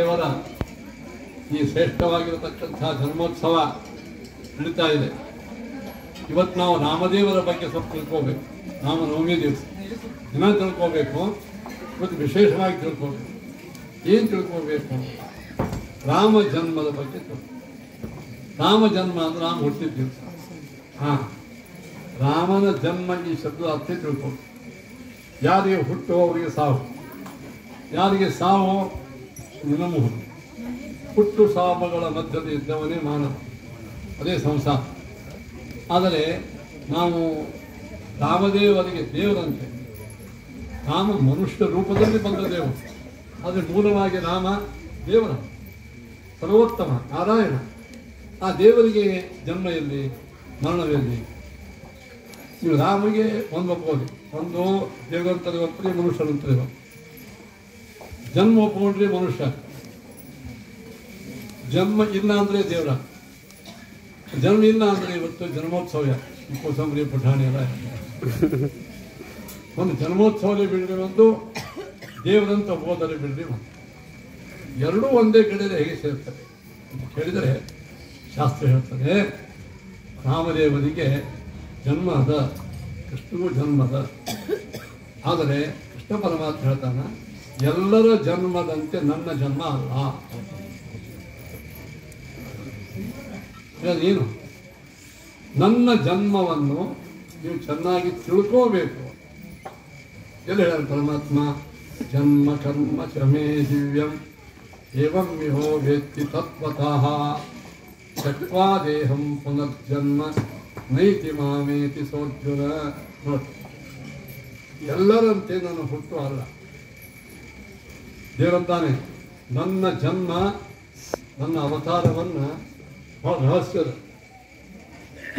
ದೇವರ ಈ ಶ್ರೇಷ್ಠವಾಗಿರತಕ್ಕಂತಹ ಜನ್ಮೋತ್ಸವ ನಡೀತಾ ಇದೆ. ಇವತ್ತು ನಾವು ರಾಮದೇವರ ಬಗ್ಗೆ ಸ್ವಲ್ಪ ತಿಳ್ಕೋಬೇಕು. ರಾಮನವಮಿ ದಿವಸ ದಿನ ತಿಳ್ಕೋಬೇಕು. ಇವತ್ತು ವಿಶೇಷವಾಗಿ ತಿಳ್ಕೋಬೇಕು. ಏನು ತಿಳ್ಕೋಬೇಕು? ರಾಮ ಜನ್ಮದ ಬಗ್ಗೆ ರಾಮ ಜನ್ಮ ಅಂದ್ರೆ ರಾಮ ಹುಟ್ಟಿದ ದಿವಸ. ರಾಮನ ಜನ್ಮ ಈ ಶಬ್ದ ಅರ್ಥ ತಿಳ್ಕೋಬೇಕು. ಯಾರಿಗೆ ಹುಟ್ಟು ಅವರಿಗೆ ಸಾವು, ಯಾರಿಗೆ ಸಾವು ನಿನಮುಹುದು. ಹುಟ್ಟು ಸಾವುಗಳ ಮಧ್ಯದ ಇದ್ದವನೇ ಮಾನವ, ಅದೇ ಸಂಸಾರ. ಆದರೆ ನಾವು ರಾಮದೇವರಿಗೆ ದೇವರಂತೆ. ರಾಮ ಮನುಷ್ಯ ರೂಪದಲ್ಲಿ ಬಂದ ದೇವರು, ಆದರೆ ಮೂಲವಾಗಿ ರಾಮ ದೇವರ ಸರ್ವೋತ್ತಮ ನಾರಾಯಣ. ಆ ದೇವರಿಗೆ ಜನ್ಮ ಎಲ್ಲಿ, ಮರಣವೆಲ್ಲಿ? ನೀವು ರಾಮಗೆ ಒಂದು ಒಪ್ಕೊಳ್ಳಿ, ಒಂದು ದೇವರಂತಲೇ ಒಪ್ಪಲಿ, ಮನುಷ್ಯರಂತಲೇ ಒಪ್ಪಲಿ. ಜನ್ಮ ಒಪ್ಕೊಂಡ್ರೆ ಮನುಷ್ಯ, ಜನ್ಮ ಇಲ್ಲ ಅಂದರೆ ದೇವರ. ಜನ್ಮ ಇಲ್ಲ ಅಂದರೆ ಇವತ್ತು ಜನ್ಮೋತ್ಸವ, ಕೋಸಂಬರಿ ಪುಟಾಣಿ ಎಲ್ಲ ಒಂದು ಜನ್ಮೋತ್ಸವದಲ್ಲಿ ಬಿಡ್ರಿ, ಒಂದು ದೇವರಂತ ಹೋದರೆ ಬಿಡ್ರಿ, ಒಂದು ಎರಡೂ ಒಂದೇ ಕಡೆ ಹೇಗೆ ಸೇರ್ತದೆ ಅಂತ ಕೇಳಿದರೆ ಶಾಸ್ತ್ರ ಹೇಳ್ತದೆ. ರಾಮದೇವರಿಗೆ ಜನ್ಮ ಅದ, ಕೃಷ್ಣಗೂ ಜನ್ಮ ಅದ. ಆದರೆ ಕೃಷ್ಣ ಪರಮಾತ್ಮ ಹೇಳ್ತಾನ, ಎಲ್ಲರ ಜನ್ಮದಂತೆ ನನ್ನ ಜನ್ಮ ಅಲ್ಲ. ಏನು? ನನ್ನ ಜನ್ಮವನ್ನು ನೀವು ಚೆನ್ನಾಗಿ ತಿಳ್ಕೋಬೇಕು. ಎಲ್ಲಿ ಹೇಳ ಪರಮಾತ್ಮ? ಜನ್ಮ ಕರ್ಮ ಚಮೇ ದಿವ್ಯಂ ಏವಂ ವಿಹೋ ವೇತ್ತಿ ತತ್ವತಃ ಚಕ್ವಾ ದೇಹಂ ಪುನರ್ಜನ್ಮ ನೈತಿ ಮಾಮೇತಿ ಸೋರ್ಜುನ. ನೋಡಿ, ಎಲ್ಲರಂತೆ ನಾನು ಹುಟ್ಟು ಅಲ್ಲ. ದೇವರಂತಾನೆ ನನ್ನ ಜನ್ಮ, ನನ್ನ ಅವತಾರವನ್ನು ಬಹಳ ರಹಸ್ಯದ.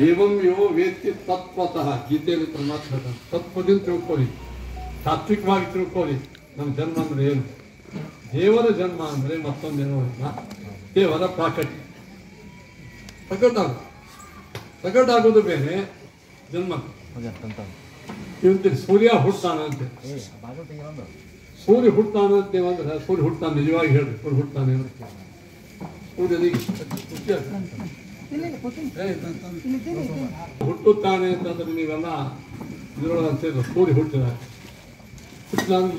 ಏವಂ ಯೋ ವೇತ್ತಿ ತತ್ವತಃ, ಗೀತೆಯಲ್ಲಿ ಪರಮಾತ್ಮ ತತ್ವದಿಂದ ತಿಳ್ಕೊಳ್ಳಿ, ತಾತ್ವಿಕವಾಗಿ ತಿಳ್ಕೊಳ್ಳಿ. ನಮ್ಮ ಜನ್ಮ ಅಂದರೆ ಏನು? ದೇವರ ಜನ್ಮ ಅಂದರೆ ಮತ್ತೊಂದೇನೋ ಇಲ್ಲ, ದೇವರ ಪ್ರಾಕಟ್ಯ. ಪ್ರಕಟ ಆಗೋದು ಬೇರೆ, ಜನ್ಮ. ಇವತ್ತಿನ ಸೂರ್ಯ ಹುಟ್ಟಾನಂತೆ, ಸೂರ್ಯ ಹುಟ್ಟಾನಂತೆ ಅಂದ್ರೆ ಸೂರ್ಯ ಹುಟ್ಟಾನೆ, ನಿಜವಾಗಿ ಹೇಳ್ರಿ, ಸೂರ್ಯ ಹುಟ್ಟಾನೆ ಅಂತ. ಸೂರ್ಯನಿಗೆ ಹುಟ್ಟುತ್ತಾನೆ ಅಂತಂದ್ರೆ ನೀವೆಲ್ಲ ಇದರೊಳಗೆ ಅಂತ ಸೂರ್ಯ ಹುಟ್ಟಿದ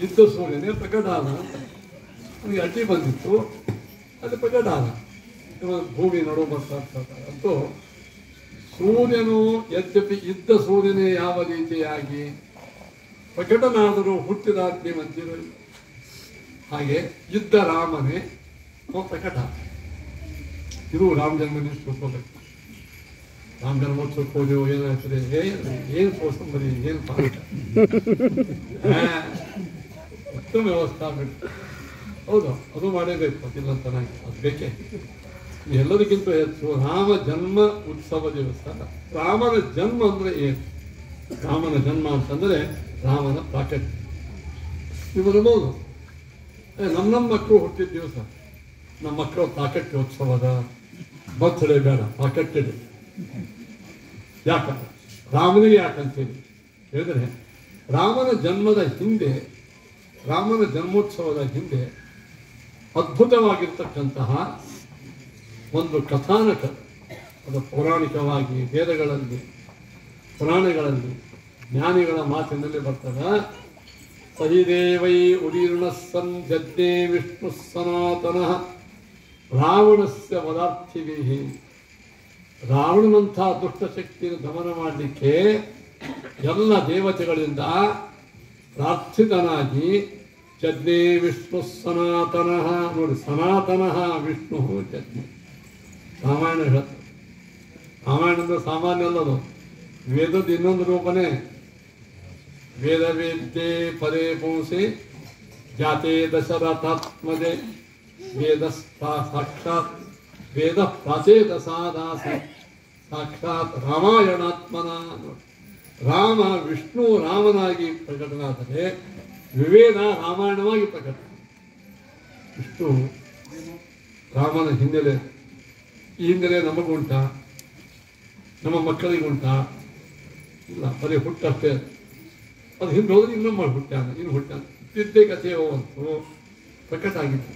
ಇದ್ದ ಸೂರ್ಯನೇ ಪ್ರಕಟ ಆದ ಅಂತ. ನಮಗೆ ಅಡ್ಡಿ ಬಂದಿತ್ತು, ಅದು ಪ್ರಕಟ ಆದ. ಭೂಮಿ ನಡು ಬರ್ತಾ ಅಂತೂ ಸೂರ್ಯನು ಯದ್ಯಪಿ ಇದ್ದ ಸೂರ್ಯನೇ ಯಾವ ರೀತಿಯಾಗಿ ಪ್ರಕಟನಾದರೂ ಹುಟ್ಟಿದ ಮಂದಿರ, ಹಾಗೆ ಇದ್ದ ರಾಮನೇ ಪ್ರಕಟ. ಇದು ರಾಮ ಜನ್ಮನೇ ತಿಳ್ಕೋಬೇಕು. ರಾಮ ಜನ್ಮೋತ್ಸವಕ್ಕೆ ಹೋದೆವು, ಏನಾಗ್ತದೆ? ಏನು ಕೋಸಂಬರಿ, ಏನು ಪಾಠ, ಉತ್ತಮ ವ್ಯವಸ್ಥೆ ಆಗಬೇಕು. ಹೌದು, ಅದು ಮಾಡೇಬೇಕು, ಅದಿಲ್ಲ ಚೆನ್ನಾಗಿ, ಅದು ಬೇಕೇ. ಎಲ್ಲದಕ್ಕಿಂತ ಹೆಚ್ಚು ರಾಮ ಜನ್ಮ ಉತ್ಸವ ದಿವಸ. ರಾಮನ ಜನ್ಮ ಅಂದರೆ ಏನು? ರಾಮನ ಜನ್ಮ ಅಂತಂದರೆ ರಾಮನ ಪ್ರಾಕಟ್ಯ. ನೀವು ಬರ್ಬೋದು, ನಮ್ಮ ಮಕ್ಕಳು ಹುಟ್ಟಿದ ದಿವಸ, ನಮ್ಮ ಮಕ್ಕಳು ಪ್ರಾಕಟ್ಯೋತ್ಸವದ ಬರ್ತ್ಡೇ ಬೇಡ, ಪ್ರಾಕಟ್ಯ ಡೇ. ಯಾಕಂದ್ರೆ ರಾಮನಿಗೆ ಯಾಕಂತೇಳಿ ಹೇಳಿದರೆ, ರಾಮನ ಜನ್ಮದ ಹಿಂದೆ, ರಾಮನ ಜನ್ಮೋತ್ಸವದ ಹಿಂದೆ ಅದ್ಭುತವಾಗಿರ್ತಕ್ಕಂತಹ ಒಂದು ಕಥಾನಕ. ಅದು ಪೌರಾಣಿಕವಾಗಿ ವೇದಗಳಲ್ಲಿ, ಪುರಾಣಗಳಲ್ಲಿ, ಜ್ಞಾನಿಗಳ ಮಾತಿನಲ್ಲಿ ಬರ್ತದೆ. ಸಹಿದೇವೈ ಉದೀರ್ಣ ಸನ್ ಜಜ್ಞೆ ವಿಷ್ಣು ಸನಾತನ ರಾವಣಸ್ಯ ವದಾರ್ಥಿಭಿ. ರಾವಣನಂಥ ದುಷ್ಟಶಕ್ತಿಯನ್ನು ದಮನ ಮಾಡಲಿಕ್ಕೆ ಎಲ್ಲ ದೇವತೆಗಳಿಂದ ಪ್ರಾರ್ಥಿತನಾಗಿ ಜಜ್ಞೆ ವಿಷ್ಣು ಸನಾತನ. ನೋಡಿ, ಸನಾತನ ವಿಷ್ಣು ಜಜ್ಞೆ. ರಾಮಾಯಣ ಹೇಳ್ತಾರೆ. ರಾಮಾಯಣ ಅಂದ್ರೆ ಸಾಮಾನ್ಯ ಅಲ್ಲದು, ವೇದದ ಇನ್ನೊಂದು ರೂಪನೇ. ವೇದ ವೇದ್ಯೆ ಪರೇ ಪುಂಸೆ ಜಾತೆ ದಶರಥಾತ್ಮಜೆ ವೇದ ಸಾಕ್ಷಾತ್ ವೇದ ಪ್ರಾಚೇತಸಾದಾಸೆ ಸಾಕ್ಷಾತ್ ರಾಮಾಯಣಾತ್ಮನ. ರಾಮ ವಿಷ್ಣು ರಾಮನಾಗಿ ಪ್ರಕಟನಾದರೆ ವಿವೇದ ರಾಮಾಯಣವಾಗಿ ಪ್ರಕಟ. ವಿಷ್ಣು ರಾಮನ ಹಿನ್ನೆಲೆ, ಈ ಹಿನ್ನೆಲೆ ನಮಗುಂಟ, ನಮ್ಮ ಮಕ್ಕಳಿಗುಂಟ ಇಲ್ಲ, ಬರೀ ಹುಟ್ಟಷ್ಟೇ. ಅದು ಹಿಂದೆ ಹೋದ್ರೆ ಇನ್ನೊಮ್ಮೆ ಹುಟ್ಟಾನ, ಇನ್ನು ಹುಟ್ಟಾನ, ಇದ್ದೇ ಕಥೆಯೋ ಅಂತೂ ಪ್ರಕಟ ಆಗಿತ್ತು.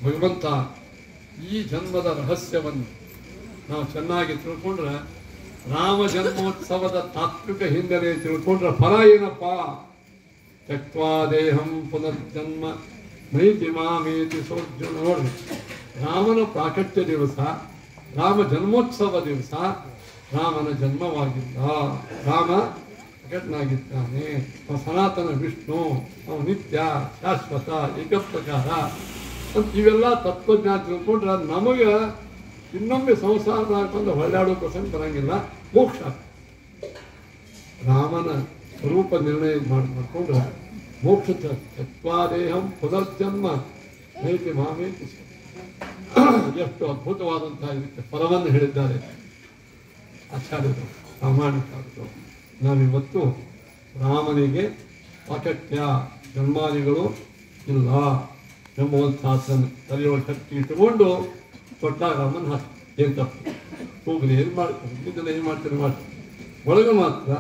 ಭಗವಂತ ಈ ಜನ್ಮದ ರಹಸ್ಯವನ್ನು ನಾವು ಚೆನ್ನಾಗಿ ತಿಳ್ಕೊಂಡ್ರೆ, ರಾಮ ಜನ್ಮೋತ್ಸವದ ತಾತ್ವಿಕ ಹಿನ್ನೆಲೆ ತಿಳ್ಕೊಂಡ್ರೆ ಫಲ ಏನಪ್ಪ? ತ್ಯಕ್ವಾ ದೇಹಂ ಪುನರ್ಜನ್ಮ ನೈತಿ ಮಾಮೇತಿ ಸೋರ್ಜುನ. ನೋಡ್ರಿ, ರಾಮನ ಪ್ರಾಕಟ್ಯ ದಿವಸ, ರಾಮ ಜನ್ಮೋತ್ಸವ ದಿವಸ ರಾಮನ ಜನ್ಮವಾಗಿಲ್ಲ. ರಾಮ ಪ್ರಕಟನಾಗಿದ್ದಾನೆ. ಸನಾತನ ವಿಷ್ಣು, ಅವನು ನಿತ್ಯ, ಶಾಶ್ವತ, ಏಕಪ್ರಕಾರ ಅಂತ ಇವೆಲ್ಲ ತತ್ವಜ್ಞಾನ ತಿಳ್ಕೊಂಡ್ರೆ ನಮಗೆ ಇನ್ನೊಮ್ಮೆ ಸಂಸಾರದಾಗ ಬಂದು ಹೊಳ್ಳಾಡೋ ಪ್ರಸಂಗ ಬರಂಗಿಲ್ಲ. ಮೋಕ್ಷ ರಾಮನ ಸ್ವರೂಪ ನಿರ್ಣಯ ಮಾಡಿಕೊಂಡ್ರೆ ಮೋಕ್ಷ. ತತ್ವಾದೇಹಂ ಪುನರ್ಜನ್ಮ ನೈತಿ ಮಾಮೇತಿ. ಎಷ್ಟು ಅದ್ಭುತವಾದಂತಹ ಇದಕ್ಕೆ ಫಲವನ್ನು ಹೇಳಿದ್ದಾರೆ ಆಚಾರ್ಯರು, ಪ್ರಾಮಾಣಿಕರು. ನಾವಿವತ್ತು ರಾಮನಿಗೆ ಪಾಕಟ್ಯ ಜನ್ಮಾದಿಗಳು ಇಲ್ಲ ಎಂಬುವಂಥದ್ದನ್ನು ತಲೆಯೊಳಗೆ ಶಕ್ತಿ ಇಟ್ಟುಕೊಂಡು ದೊಡ್ಡ ರಾಮನ ಹಾಕಿ ಏನು ತಪ್ಪು ಹೋಗಲಿ, ಏನು ಮಾಡ್ತಾರೆ ಇದನ್ನು ಏನು ಮಾಡ್ತಾರೆ ಮಾಡ್ತಾರೆ. ಒಳಗೆ ಮಾತ್ರ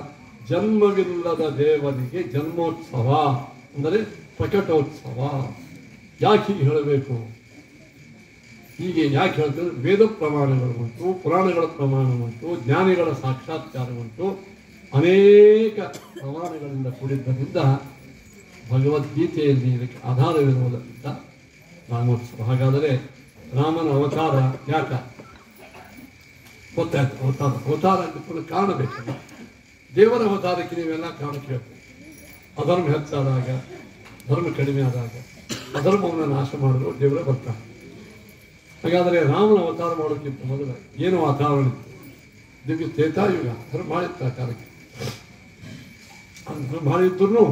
ಜನ್ಮವಿಲ್ಲದ ದೇವರಿಗೆ ಜನ್ಮೋತ್ಸವ ಅಂದರೆ ಪ್ರಕಟೋತ್ಸವ. ಯಾಕೆ ಹೀಗೆ ಹೇಳಬೇಕು? ಹೀಗೆ ಯಾಕೆ ಹೇಳ್ತಾರೆ? ವೇದ ಪ್ರಮಾಣಗಳು ಉಂಟು, ಪುರಾಣಗಳ ಪ್ರಮಾಣ ಉಂಟು, ಜ್ಞಾನಿಗಳ ಸಾಕ್ಷಾತ್ಕಾರ ಉಂಟು, ಅನೇಕ ಪ್ರಮಾಣಗಳಿಂದ ಕೂಡಿದ್ದರಿಂದ ಭಗವದ್ಗೀತೆಯಲ್ಲಿ ಇದಕ್ಕೆ ಆಧಾರವಿರುವುದರಿಂದ ರಾಮೋತ್ಸವ. ಹಾಗಾದರೆ ರಾಮನ ಅವತಾರ ಯಾಕ ಗೊತ್ತಾಯ್ತು? ಅವತಾರ ಅಂತ ಕಾರಣ ಬೇಕಲ್ಲ. ದೇವರ ಅವತಾರಕ್ಕೆ ನೀವೆಲ್ಲ ಕಾರಣ ಕೇಳ್ತೀವಿ. ಅಧರ್ಮ ಹೆಚ್ಚಾದಾಗ, ಧರ್ಮ ಕಡಿಮೆ ಆದಾಗ ಅಧರ್ಮವನ್ನು ನಾಶ ಮಾಡಿದ್ರು ದೇವರೇ ಬರ್ತಾರೆ. ಹಾಗಾದರೆ ರಾಮನ ಅವತಾರ ಮಾಡೋಕ್ಕಿಂತ ಮೊದಲು ಏನು ವಾತಾವರಣ ಇತ್ತು? ದಿವ್ಯ ತ್ರೇತಾಯುಗ ಧರ್ಮ ಭಾಳ ಇತ್ತು ಆ ಕಾಲಕ್ಕೆ. ಧರ್ಮ ಭಾಳ ಇದ್ರೂ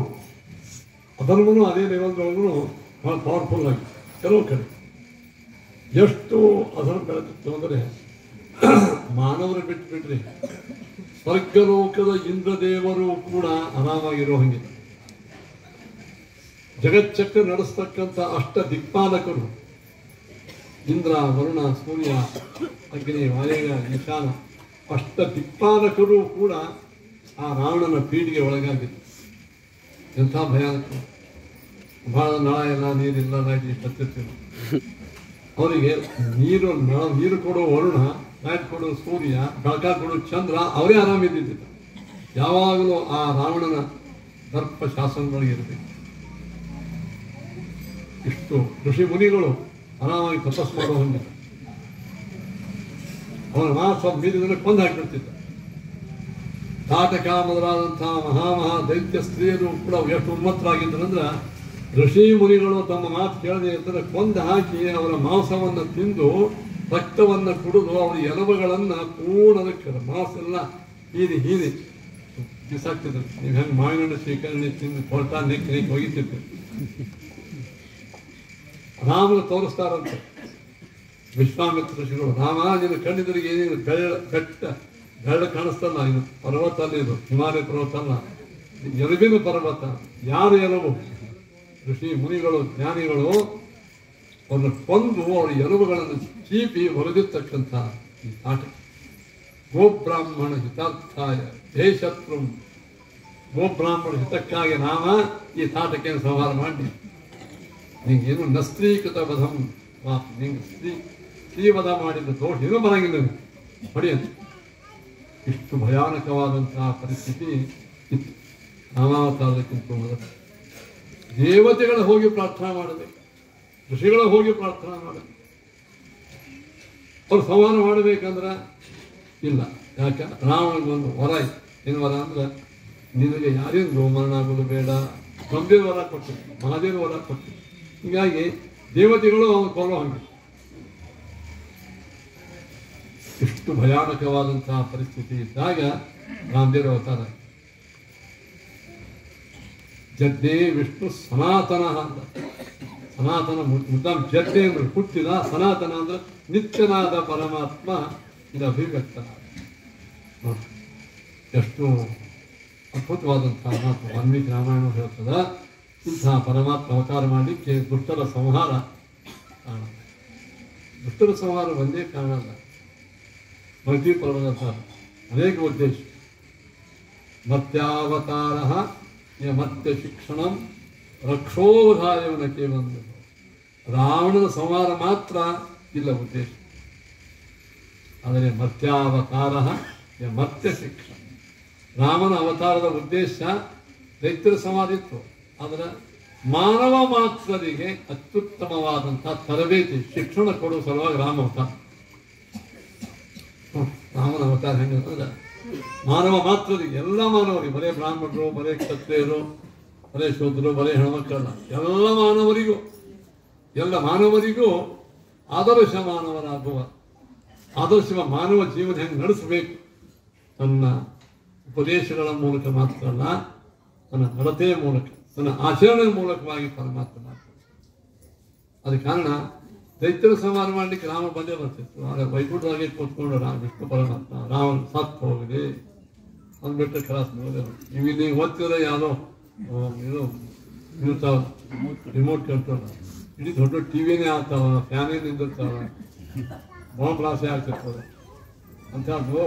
ಅಧರ್ಮನೂ ಅದೇ ಲೆವೆಲ್ದೊಳಗೂ ಭಾಳ ಪವರ್ಫುಲ್ ಆಗಿ ಕೆಲವು ಕಡೆ ಎಷ್ಟು ಅಧರ್ಮ ಬೆಳೆದಿತ್ತು ಅಂದರೆ ಮಾನವರು ಬಿಟ್ಬಿಟ್ರಿ ಸ್ವರ್ಗಲೋಕದ ಇಂದ್ರದೇವರು ಕೂಡ ಆರಾಮಾಗಿರೋ ಹಂಗೆ. ಜಗಚ್ಚಕ್ರ ನಡೆಸ್ತಕ್ಕಂಥ ಅಷ್ಟ ದಿಕ್ಪಾಲಕರು ಇಂದ್ರ, ವರುಣ, ಸೂರ್ಯ, ಅಗ್ನಿ, ವಾಯವ್ಯ, ಈಶಾನ ಅಷ್ಟ ದಿಕ್ಪಾಲಕರು ಕೂಡ ಆ ರಾವಣನ ಪೀಡಿಗೆ ಒಳಗಾಗಿತ್ತು. ಎಂಥ ಭಯಾನಕ! ಬಹಳ ನಳ ಇಲ್ಲ, ನೀರಿಲ್ಲ, ಲೈಟ್ ಇಷ್ಟತ್ತಿರ್ತೀವಿ. ಅವರಿಗೆ ನೀರು ಕೊಡೋ ವರುಣ, ಲೈಟ್ ಕೊಡೋ ಸೂರ್ಯ, ಬೆಳಕ ಕೊಡೋ ಚಂದ್ರ, ಅವರೇ ಆರಾಮಿದ್ದಿದ್ದಿಲ್ಲ. ಯಾವಾಗಲೂ ಆ ರಾವಣನ ದರ್ಪ ಶಾಸನಗಳಿಗೆ ಇರಬೇಕು. ಇಷ್ಟು ಋಷಿ ಮುನಿಗಳು ಆರಾಮಾಗಿ ತಪಸ್ ಮಾಡೋ ಹಂಗಿಲ್ಲ. ಅವನ ಮಾಸ ಮೀರಿದ್ರೆ ಕೊಂದು ಹಾಕಿಬಿಡ್ತಿದ್ದ. ತಾಟಕ ಮೊದಲಾದಂತಹ ಮಹಾ ದೈತ್ಯ ಸ್ತ್ರೀಯರು ಕೂಡ ಎಷ್ಟು ಉನ್ಮತ್ತರಾಗಿದ್ದರಂದ್ರೆ ಋಷಿ ಮುನಿಗಳು ತಮ್ಮ ಮಾತು ಕೇಳದೆ ಇರ್ತಾರೆ ಕೊಂದು ಹಾಕಿ ಅವರ ಮಾಂಸವನ್ನು ತಿಂದು ರಕ್ತವನ್ನು ಕುಡಿದು ಅವರ ಎಲುಬುಗಳನ್ನು ಪೂರ್ಣದಕ್ಕೆ ಮಾಂಸೆಲ್ಲ ಹೀರಿ ಬಿಸಾಕ್ತಿದ್ರು. ನೀವು ಹೆಂಗೆ ಮಾವಿನ ಸ್ವೀಕರಣೆ ತಿಂದು ಕೊಳ್ತಾ ನೆಕ್ಕಿ ಹೋಗಿತಿದ್ರು. ರಾಮನ ತೋರಿಸ್ತಾರಂತೆ ವಿಶ್ವಾಮಿತ್ರ ಋಷಿಗಳು. ರಾಮ, ನೀನು ಕಣ್ಣಿದ್ರಿಗೆ ಏನೇನು ಬೆಳ್ಳ ಕಾಣಿಸ್ತಲ್ಲ, ಇದು ಪರ್ವತ ಅಲ್ಲ, ಇದು ಹಿಮಾಲಯ ಪರ್ವತ ಅಲ್ಲ, ಎಲುಬಿನ ಪರ್ವತ. ಯಾರು ಎಲುಬು? ಋಷಿ ಮುನಿಗಳು, ಜ್ಞಾನಿಗಳು ಅವ್ರನ್ನ ಕೊಂದು ಅವರ ಎಲುಬುಗಳನ್ನು ಚೀಪಿ ಹೊರದಿರ್ತಕ್ಕಂಥ ಈ ತಾಟ. ಗೋಬ್ರಾಹ್ಮಣ ಹಿತಾರ್ಥಾಯ ದೇಶತ್ರು. ಗೋಬ್ರಾಹ್ಮಣ ಹಿತಕ್ಕಾಗಿ ರಾಮ ಈ ತಾಟಕೆಯನ್ನು ಸಂಹಾರ ಮಾಡಿ ನಿಂಗೇನು ನಸ್ತ್ರೀಕೃತ ವಧಂ, ನಿಂಗೆ ಸ್ತ್ರೀವಧ ಮಾಡಿದ ದೋಷ ಏನೂ ಬರಂಗಿಲ್ಲ ಹೊಡೆಯಂತೆ. ಇಷ್ಟು ಭಯಾನಕವಾದಂತಹ ಪರಿಸ್ಥಿತಿ ಇತ್ತು ರಾಮಾವತಾರಕ್ಕಿಂತ ಮೊದಲು. ದೇವತೆಗಳ ಹೋಗಿ ಪ್ರಾರ್ಥನಾ ಮಾಡಬೇಕು, ಋಷಿಗಳ ಹೋಗಿ ಪ್ರಾರ್ಥನಾ ಮಾಡಬೇಕು. ಅವ್ರು ಸಂಹಾರ ಮಾಡಬೇಕಂದ್ರೆ ಇಲ್ಲ. ಯಾಕೆ? ರಾವಣಗೊಂದು ವರ ಇತ್ತು. ಏನು ವರ ಅಂದ್ರೆ, ನಿನಗೆ ಯಾರೇನು ಗೋಮರಣ ಆಗೋದು ಬೇಡ, ಗಂಭೀರ ವರ ಕೊಟ್ಟು, ಮಹಾದೇವ ವರ ಕೊಟ್ಟು. ಹೀಗಾಗಿ ದೇವತೆಗಳು ಅವನು ಕೊಲ್ಲೋ ಹಂಗೆ. ಇಷ್ಟು ಭಯಾನಕವಾದಂತಹ ಪರಿಸ್ಥಿತಿ ಇದ್ದಾಗ ರಾಮದೇವರ ಅವತಾರ. ಜಡ್ಡೇ ವಿಷ್ಣು ಸನಾತನ ಅಂತ. ಸನಾತನ ಮುದ್ದಾಂ ಜಡ್ಡೆ ಅಂದ್ರೆ ಹುಟ್ಟಿದ, ಸನಾತನ ಅಂದ್ರೆ ನಿತ್ಯನಾದ ಪರಮಾತ್ಮ ಇದು ಅಭಿವ್ಯಕ್ತನಾದ. ಎಷ್ಟು ಅದ್ಭುತವಾದಂತಹ ಮಾತು ವಾಲ್ಮೀಕಿ ರಾಮಾಯಣ ಹೇಳ್ತದ. ಇಂತಹ ಪರಮಾತ್ಮ ಅವತಾರ ಮಾಡಲಿಕ್ಕೆ ದುಷ್ಟರ ಸಂಹಾರ ಕಾರಣ. ದುಷ್ಟರ ಸಂಹಾರ ಒಂದೇ ಕಾರಣ ಅಲ್ಲ, ಭಕ್ತಿ ಪರಮದ ಅನೇಕ ಉದ್ದೇಶ. ಮತ್ಯಾವತಾರ ಮತ್ಯ ಶಿಕ್ಷಣ ರಕ್ಷೋಧಾಯವನಕ್ಕೆ ಬಂದು ರಾವಣನ ಸಂಹಾರ ಮಾತ್ರ ಇಲ್ಲ ಉದ್ದೇಶ. ಆದರೆ ಮರ್ತ್ಯಾವತಾರ ಮರ್ತ್ಯ ಶಿಕ್ಷಣ. ರಾಮನ ಅವತಾರದ ಉದ್ದೇಶ ದೈತ್ಯರ ಸಂಹಾರ ಇತ್ತು. ಆದರೆ ಮಾನವ ಮಾತ್ರರಿಗೆ ಅತ್ಯುತ್ತಮವಾದಂಥ ತರಬೇತಿ ಶಿಕ್ಷಣ ಕೊಡುವ ಸಲುವಾಗಿ ರಾಮ ಅವತಾರ. ರಾಮನ ಅವತಾರ ಹೆಂಗಂತಂದ್ರೆ ಮಾನವ ಮಾತ್ರರಿಗೆ, ಎಲ್ಲ ಮಾನವರಿಗೆ, ಬರೇ ಬ್ರಾಹ್ಮಣರು, ಬರೇ ಕ್ಷತ್ರಿಯರು, ಬರೇ ಶೂದ್ರರು, ಬರೇ ಹೆಣ್ಮಕ್ಕಳಲ್ಲ, ಎಲ್ಲ ಮಾನವರಿಗೂ ಆದರ್ಶ ಮಾನವರಾಗುವ, ಆದರ್ಶ ಮಾನವ ಜೀವನ ಹೆಂಗೆ ನಡೆಸಬೇಕು ತನ್ನ ಉಪದೇಶಗಳ ಮೂಲಕ ಮಾತ್ರ ಅಲ್ಲ, ತನ್ನ ನಡತೆಯ ಮೂಲಕ, ತನ್ನ ಆಚರಣೆಯ ಮೂಲಕವಾಗಿ ಪರಮಾತ್ಮ ಮಾಡ್ತಾರೆ. ಅದ ಕಾರಣ ದೈತ್ಯರ ಸಂಹಾರ ಮಾಡಲಿಕ್ಕೆ ರಾಮ ಬಂದೇ ಬರ್ತಿತ್ತು. ಆದರೆ ವೈಕುಂಠದಾಗೆ ಕೂತ್ಕೊಂಡು ವಿಷ್ಣು ಪರಮಾತ್ಮ ರಾವಣ ಸತ್ತು ಹೋಗಿದೆ ಅಂದ್ಬಿಟ್ಟು ಕ್ರಾಸ್ ನೋಡಿದ್ರು. ನೀವು ಓದ್ತಿದ್ರೆ ಯಾವುದೋ ಇದು ಇರ್ತಾವ, ರಿಮೋಟ್ ಕಂಟ್ರೋಲ್, ಇಡೀ ದೊಡ್ಡ ಟಿವಿನೇ ಆಗ್ತಾವ, ಫ್ಯಾನೇ ನಿಂದಿರ್ತಾವ, ಬಾಂಬ್ ಬ್ಲಾಸ್ಟೇ ಆಗ್ತಿರ್ತದೆ ಅಂತದ್ದು.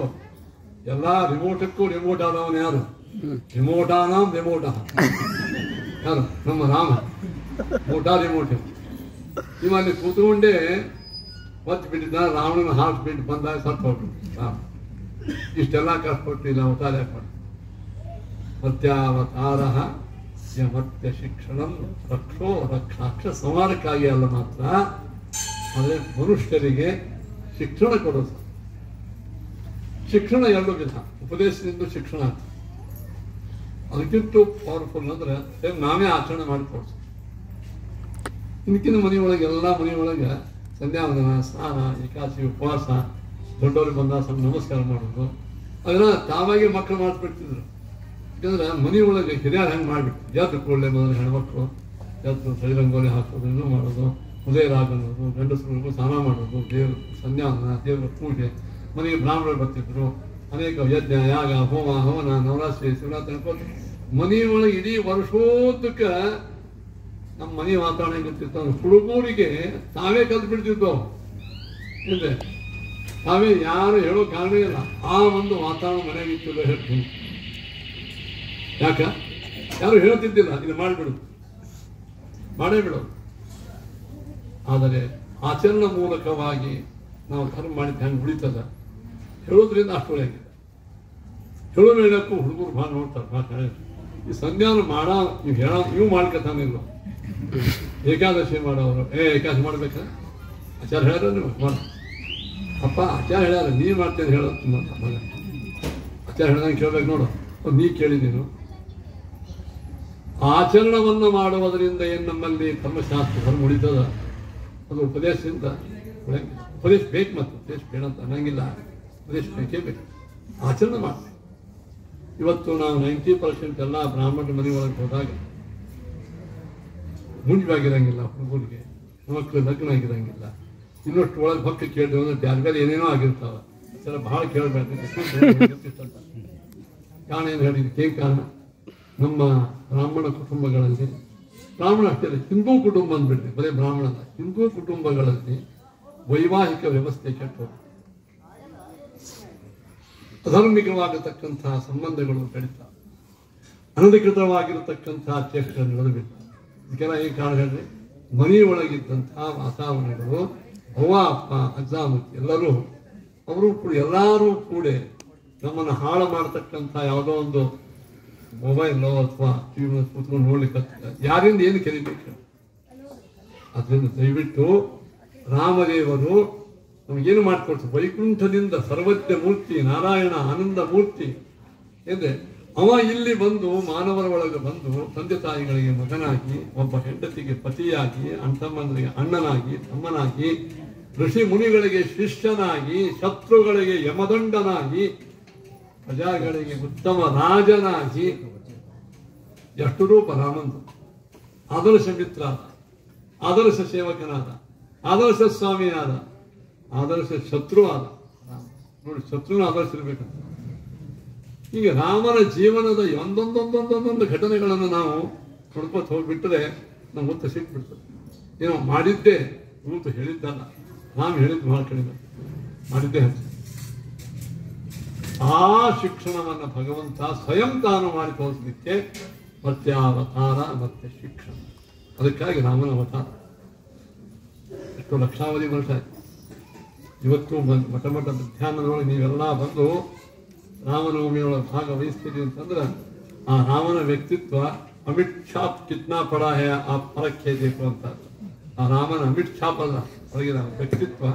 ಎಲ್ಲ ರಿಮೋಟಕ್ಕೂ ರಿಮೋಟ್ ಆದವನು ಯಾರು? ರಿಮೋಟಾನಾಮ್ ರಿಮೋಟ ಯಾರು? ನಮ್ಮ ರಾಮ ರಿಮೋಟ್. ಇವಲ್ಲಿ ಕೂತ್ಕೊಂಡೇ ಒತ್ತು ಬಿಟ್ಟಿದ್ದ. ರಾವಣನ ಹಾರ್ಟ್ ಬೀಟ್ ಬಂದಾಗ ಸತ್ತು ಹೋಗ್ಬಿಟ್ಟು ರಾಮ ಇಷ್ಟೆಲ್ಲ ಕಷ್ಟಪಟ್ಟು ಇಲ್ಲ ಅವತಾರ ಮಾಡಿ. ಮತ್ಯಾವತಾರ ಮತ್ಯ ಶಿಕ್ಷಣ ರಕ್ಷೋ ರಕ್ಷಾಕ್ಷ ಸಂಹಾರಕ್ಕಾಗಿ ಅಲ್ಲ ಮಾತ್ರ, ಆದರೆ ಮನುಷ್ಯರಿಗೆ ಶಿಕ್ಷಣ ಕೊಡೋದು. ಶಿಕ್ಷಣ ಎರಡು ವಿಧ, ಉಪದೇಶದಿಂದ ಶಿಕ್ಷಣ. ಅದಕ್ಕಿಂತ ಪವರ್ಫುಲ್ ಅಂದ್ರೆ ನಾವೇ ಆಚರಣೆ ಮಾಡಿಕೊಡ್ತೀವಿ. ಇದಕ್ಕಿಂತ ಮನೆಯೊಳಗೆ, ಎಲ್ಲ ಮನೆಯೊಳಗೆ ಸಂಧ್ಯಾವಂದನ, ಸ್ನಾನ, ಏಕಾದಶಿ, ಉಪವಾಸ, ದೊಡ್ಡವ್ರಿಗೆ ಬಂದ ಸ್ವಲ್ಪ ನಮಸ್ಕಾರ ಮಾಡೋದು, ಅದನ್ನ ತಾವಾಗೆ ಮಕ್ಕಳು ಮಾಡಿಬಿಡ್ತಿದ್ರು. ಯಾಕಂದ್ರೆ ಮನೆಯೊಳಗೆ ಹಿರಿಯರು ಹೆಂಗೆ ಮಾಡಿಬಿಟ್ಟು ಎದ್ದು ಕೂಡಲೇ ಮೊದಲು ಹೆಣ್ಮಕ್ಳು ಎದ್ದು ಸೈರಂಗೋಲಿ ಹಾಕೋದು, ಇನ್ನೂ ಮಾಡೋದು, ಉದಯರಾಗ ಅನ್ನೋದು, ಗಂಡಸರಿಗೂ ಸ್ನಾನ ಮಾಡೋದು, ದೇವ್ರ ಸಂಧ್ಯಾವಂದನ, ದೇವರ ಪೂಜೆ, ಮನೆಗೆ ಬ್ರಾಹ್ಮಣರು ಬರ್ತಿದ್ರು, ಅನೇಕ ಯಜ್ಞ, ಯಾಗ, ಹೋಮ, ಹವನ, ನವರಾತ್ರಿ, ಶಿವರಾತ್ರಿ ಅನ್ಕೊಂಡು ಮನೆಯೊಳಗೆ ಇಡೀ ವರ್ಷೋದ್ದಕ್ಕೆ ನಮ್ಮ ಮನೆ ವಾತಾವರಣ ಹೆಂಗಿರ್ತಿತ್ತು ಅಂದ್ರೆ ಹುಡುಗರಿಗೆ ತಾವೇ ಕಲ್ತು ಬಿಡ್ತಿದ್ವು. ಇದೆ ತಾವೇ ಯಾರು ಹೇಳೋ ಕಾರಣ ಇಲ್ಲ. ಆ ಒಂದು ವಾತಾವರಣ ಮನೆಗೆ ಇತ್ತು ಹೇಳ್ತೀನಿ. ಯಾಕ ಯಾರು ಹೇಳ್ತಿದ್ದಿಲ್ಲ, ಇದು ಮಾಡಿಬಿಡೋದು, ಮಾಡೇ ಬಿಡೋದು. ಆದರೆ ಆಚರಣೆ ಮೂಲಕವಾಗಿ ನಾವು ಕರ್ಮ ಮಾಡಿದ್ದು ಹೆಂಗೆ ಉಳಿತದ ಹೇಳೋದ್ರಿಂದ ಅಷ್ಟು ಒಳ್ಳೆಯಾಗಿದೆ. ಹೇಳೋ ಹೇಳಕ್ಕೂ ಹುಡುಗರು ಭಾಳ ನೋಡ್ತಾರೆ, ಭಾಳ ಹೇಳಿ ಈ ಸಂಧ್ಯಾನ ಮಾಡ ಇವು ಮಾಡ್ಕೊತಾನಿಲ್ಲ. ಏಕಾದಶಿ ಮಾಡೋರು ಏಕಾದಶಿ ಮಾಡ್ಬೇಕ ಆಚಾರ ಹೇಳ್ಯಾರ, ನೀವು ಮಾಡ ಅಪ್ಪ ಆಚಾರ ಹೇಳ್ಯಾರ, ನೀ ಮಾಡ್ತೇನೆ ಹೇಳೋದು ಮಗ ಆಚಾರ ಹೇಳ್ದಂಗೆ ಕೇಳ್ಬೇಕು ನೋಡು. ನೀ ಕೇಳಿ ನೀನು ಆಚರಣವನ್ನು ಮಾಡುವುದರಿಂದ ಏನು ನಮ್ಮಲ್ಲಿ ಧರ್ಮಶಾಸ್ತ್ರ ಧರ್ಮ ಉಳಿತದ, ಅದು ಉಪದೇಶದಿಂದ ಉಳಿಯಂಗಿಲ್ಲ. ಉಪದೇಶ ಬೇಕು, ಮತ್ತು ಉಪದೇಶ ಬೇಡ ಅಂತ ಅನ್ನಂಗಿಲ್ಲ, ಉಪದೇಶ ಬೇಕೇ ಬೇಕು, ಆಚರಣೆ ಮಾಡ್ತೀವಿ. ಇವತ್ತು ನಾವು 90% ಎಲ್ಲ ಬ್ರಾಹ್ಮಣ ಮನೆ ಒಳಗೆ ಹೋದಾಗ ಮುಂಜಾಗಿರಂಗಿಲ್ಲ, ಹುಡುಗರಿಗೆ ಮಕ್ಕಳು ಲಗ್ನ ಆಗಿರಂಗಿಲ್ಲ, ಇನ್ನೊಷ್ಟು ಒಳಗೆ ಭಕ್ತ ಕೇಳಿದ್ರು ಅಂದ್ರೆ ಯಾರ ಮೇಲೆ ಏನೇನೋ ಆಗಿರ್ತಾವ. ಸಲ ಭಾಳ ಕೇಳಬೇಕು. ಕಾರಣ ಏನು ಹೇಳಿದ್ದಕ್ಕೆ ಕಾರಣ ನಮ್ಮ ಬ್ರಾಹ್ಮಣ ಕುಟುಂಬಗಳಲ್ಲಿ, ಬ್ರಾಹ್ಮಣ ಅಷ್ಟೇ ಅಲ್ಲ, ಹಿಂದೂ ಕುಟುಂಬ ಅಂದ್ಬಿಟ್ರಿ, ಬರೀ ಬ್ರಾಹ್ಮಣ ಅಲ್ಲ, ಹಿಂದೂ ಕುಟುಂಬಗಳಲ್ಲಿ ವೈವಾಹಿಕ ವ್ಯವಸ್ಥೆ ಕೆಟ್ಟೋದು, ಅಧಾರ್ಮಿಕವಾಗಿರತಕ್ಕಂತಹ ಸಂಬಂಧಗಳು ಬೆಳೀತಾವೆ, ಅನಧಿಕೃತವಾಗಿರತಕ್ಕಂತಹ ಚೇಷ್ಟೆ ನಡೆದುಬಿಡ್ತಾವೆ. ಇದಕ್ಕೆಲ್ಲ ಏನು ಕಾರಣ ಹೇಳಿದ್ರೆ ಮನೆಯೊಳಗಿದ್ದಂತಹ ವಾತಾವರಣಗಳು, ಅವ್ವ ಅಪ್ಪ ಅಜ್ಜ ಮುಚ್ಚಿ ಎಲ್ಲರೂ ಅವರು ಕೂಡ ಎಲ್ಲರೂ ಕೂಡ ನಮ್ಮನ್ನು ಹಾಳು ಮಾಡತಕ್ಕಂಥ ಯಾವುದೋ ಒಂದು ಮೊಬೈಲೋ ಅಥವಾ ಟಿವಿ ಕೂತ್ಕೊಂಡು ನೋಡ್ಲಿಕ್ಕೆ ಯಾರಿಂದ ಏನು ಕಲಿಬೇಕು. ಅದರಿಂದ ದಯವಿಟ್ಟು ರಾಮದೇವರು ನಮಗೇನು ಮಾಡಿಕೊಡ್ತಾರೆ, ವೈಕುಂಠದಿಂದ ಸರ್ವಜ್ಞ ಮೂರ್ತಿ ನಾರಾಯಣ ಆನಂದ ಮೂರ್ತಿ ಎಂದರೆ ಅವ ಇಲ್ಲಿ ಬಂದು ಮಾನವರ ಒಳಗೆ ಬಂದು ತಂದೆ ತಾಯಿಗಳಿಗೆ ಮಗನಾಗಿ, ಒಬ್ಬ ಹೆಂಡತಿಗೆ ಪತಿಯಾಗಿ, ಅಣ್ಣತಮ್ಮಂದರಿಗೆ ಅಣ್ಣನಾಗಿ, ತಮ್ಮನಾಗಿ, ಋಷಿ ಮುನಿಗಳಿಗೆ ಶಿಷ್ಯನಾಗಿ, ಶತ್ರುಗಳಿಗೆ ಯಮದಂಡನಾಗಿ, ಪ್ರಜಾಗಳಿಗೆ ಉತ್ತಮ ರಾಜನಾಗಿ, ಎಷ್ಟು ರೂಪ ರಾಮಂದು. ಆದರ್ಶ ಮಿತ್ರ ಆದ, ಆದರ್ಶ ಸೇವಕನಾದ, ಆದರ್ಶ ಸ್ವಾಮಿಯಾದ, ಆದರ್ಶ ಶತ್ರು ಆದ. ನೋಡಿ, ಶತ್ರುನ ಆದರ್ಶ ಇರ್ಬೇಕಂತ. ಹೀಗೆ ರಾಮನ ಜೀವನದ ಒಂದೊಂದೊಂದೊಂದೊಂದೊಂದು ಘಟನೆಗಳನ್ನು ನಾವು ನೋಡ್ಕೊತ ಹೋಗ್ಬಿಟ್ರೆ ನಮ್ಮ ಉತ್ತ ಸಿಕ್ಬಿಡ್ತದೆ. ಏನೋ ಮಾಡಿದ್ದೆ ಊತು ಹೇಳಿದ್ದಲ್ಲ, ರಾಮ ಹೇಳಿದ್ದು ಬಹಳ ಕಡಿಮೆ, ಮಾಡಿದ್ದೆ ಹೆಚ್ಚು. ಆ ಶಿಕ್ಷಣವನ್ನು ಭಗವಂತ ಸ್ವಯಂ ತಾನು ಮಾಡಿ ತೋರಿಸಲಿಕ್ಕೆ ಮತ್ತೆ ಅವತಾರ ಮತ್ತೆ ಶಿಕ್ಷಣ, ಅದಕ್ಕಾಗಿ ರಾಮನ ಅವತಾರ. ಎಷ್ಟು ಲಕ್ಷಾವಧಿ ವರ್ಷ ಆಯ್ತು. ಇವತ್ತು ಮಠ ಮಧ್ಯಾಹ್ನದೊಳಗೆ ನೀವೆಲ್ಲ ಬಂದು ರಾಮನವಮಿಯೊಳಗೆ ಭಾಗವಹಿಸ್ತೀರಿ ಅಂತಂದ್ರೆ ಆ ರಾಮನ ವ್ಯಕ್ತಿತ್ವ ಅಮಿತ್ ಛಾಪ್ ಕಿತ್ನಾ ಪಡಾ ಹೇ ಆ ಫರಕ್ಕೆ ಬೇಕು ಅಂತ. ಆ ರಾಮನ ಅಮಿತ್ ಛಾಪ್ ಅಲ್ಲ, ಹೊರಗಿನ ವ್ಯಕ್ತಿತ್ವ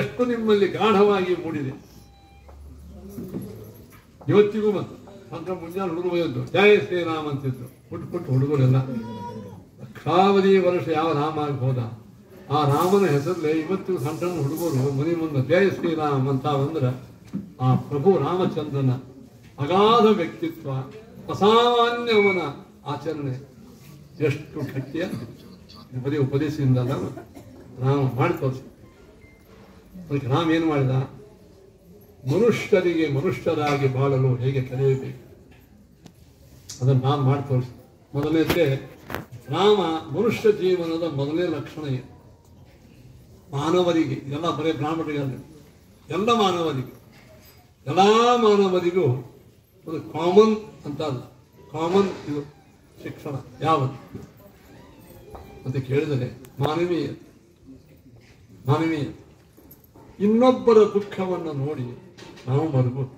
ಎಷ್ಟು ನಿಮ್ಮಲ್ಲಿ ಗಾಢವಾಗಿ ಮೂಡಿದೆ. ಇವತ್ತಿಗೂ ಮತ್ತು ಅಂತ ಮುಂಜಾನೆ ಹುಡುಗರು ಒಯ್ದು ಜಯ ಶ್ರೀರಾಮ್ ಅಂತಿದ್ರು. ಪುಟ್ಟು ಹುಡುಗರೆಲ್ಲ ಲಕ್ಷಾವಧಿ ವರ್ಷ ಯಾವ ರಾಮ ಆಗಿ ಹೋದ, ಆ ರಾಮನ ಹೆಸರಲ್ಲೇ ಇವತ್ತು ಸಣ್ಣ ಸಣ್ಣ ಹುಡುಗರು ಮನೆ ಮುಂದೆ ಜಯ ಶ್ರೀರಾಮ್ ಅಂತ ಬಂದ್ರೆ ಆ ಪ್ರಭು ರಾಮಚಂದ್ರನ ಅಗಾಧ ವ್ಯಕ್ತಿತ್ವ, ಅಸಾಮಾನ್ಯವನ ಆಚರಣೆ ಎಷ್ಟು ಗಟ್ಟಿಯ ಬರೀ ಉಪದೇಶದಿಂದಲ್ಲ ರಾಮ ಮಾಡಿ ತೋರಿಸಿ. ಅದಕ್ಕೆ ರಾಮ ಏನು ಮಾಡಿದ, ಮನುಷ್ಯರಿಗೆ ಮನುಷ್ಯರಾಗಿ ಬಾಳಲು ಹೇಗೆ ಕಲಿಯಬೇಕು ಅದನ್ನು ನಾನು ಮಾಡಿ ತೋರಿಸಿ. ಮೊದಲನೇದೇ ರಾಮ ಮನುಷ್ಯ ಜೀವನದ ಮೊದಲನೇ ಲಕ್ಷಣ ಏನು, ಮಾನವರಿಗೆ, ಎಲ್ಲ ಬರೀ ಬ್ರಾಹ್ಮಣರಿಗೆ, ಎಲ್ಲ ಮಾನವರಿಗೆ, ಎಲ್ಲ ಮಾನವರಿಗೂ ಒಂದು ಕಾಮನ್ ಅಂತ ಅಲ್ಲ, ಕಾಮನ್ ಇದು ಶಿಕ್ಷಣ ಯಾವುದು ಅಂತ ಕೇಳಿದರೆ ಮಾನವೀಯತೆ. ಇನ್ನೊಬ್ಬರ ದುಃಖವನ್ನು ನೋಡಿ ನಾವು ಮರಬಹುದು,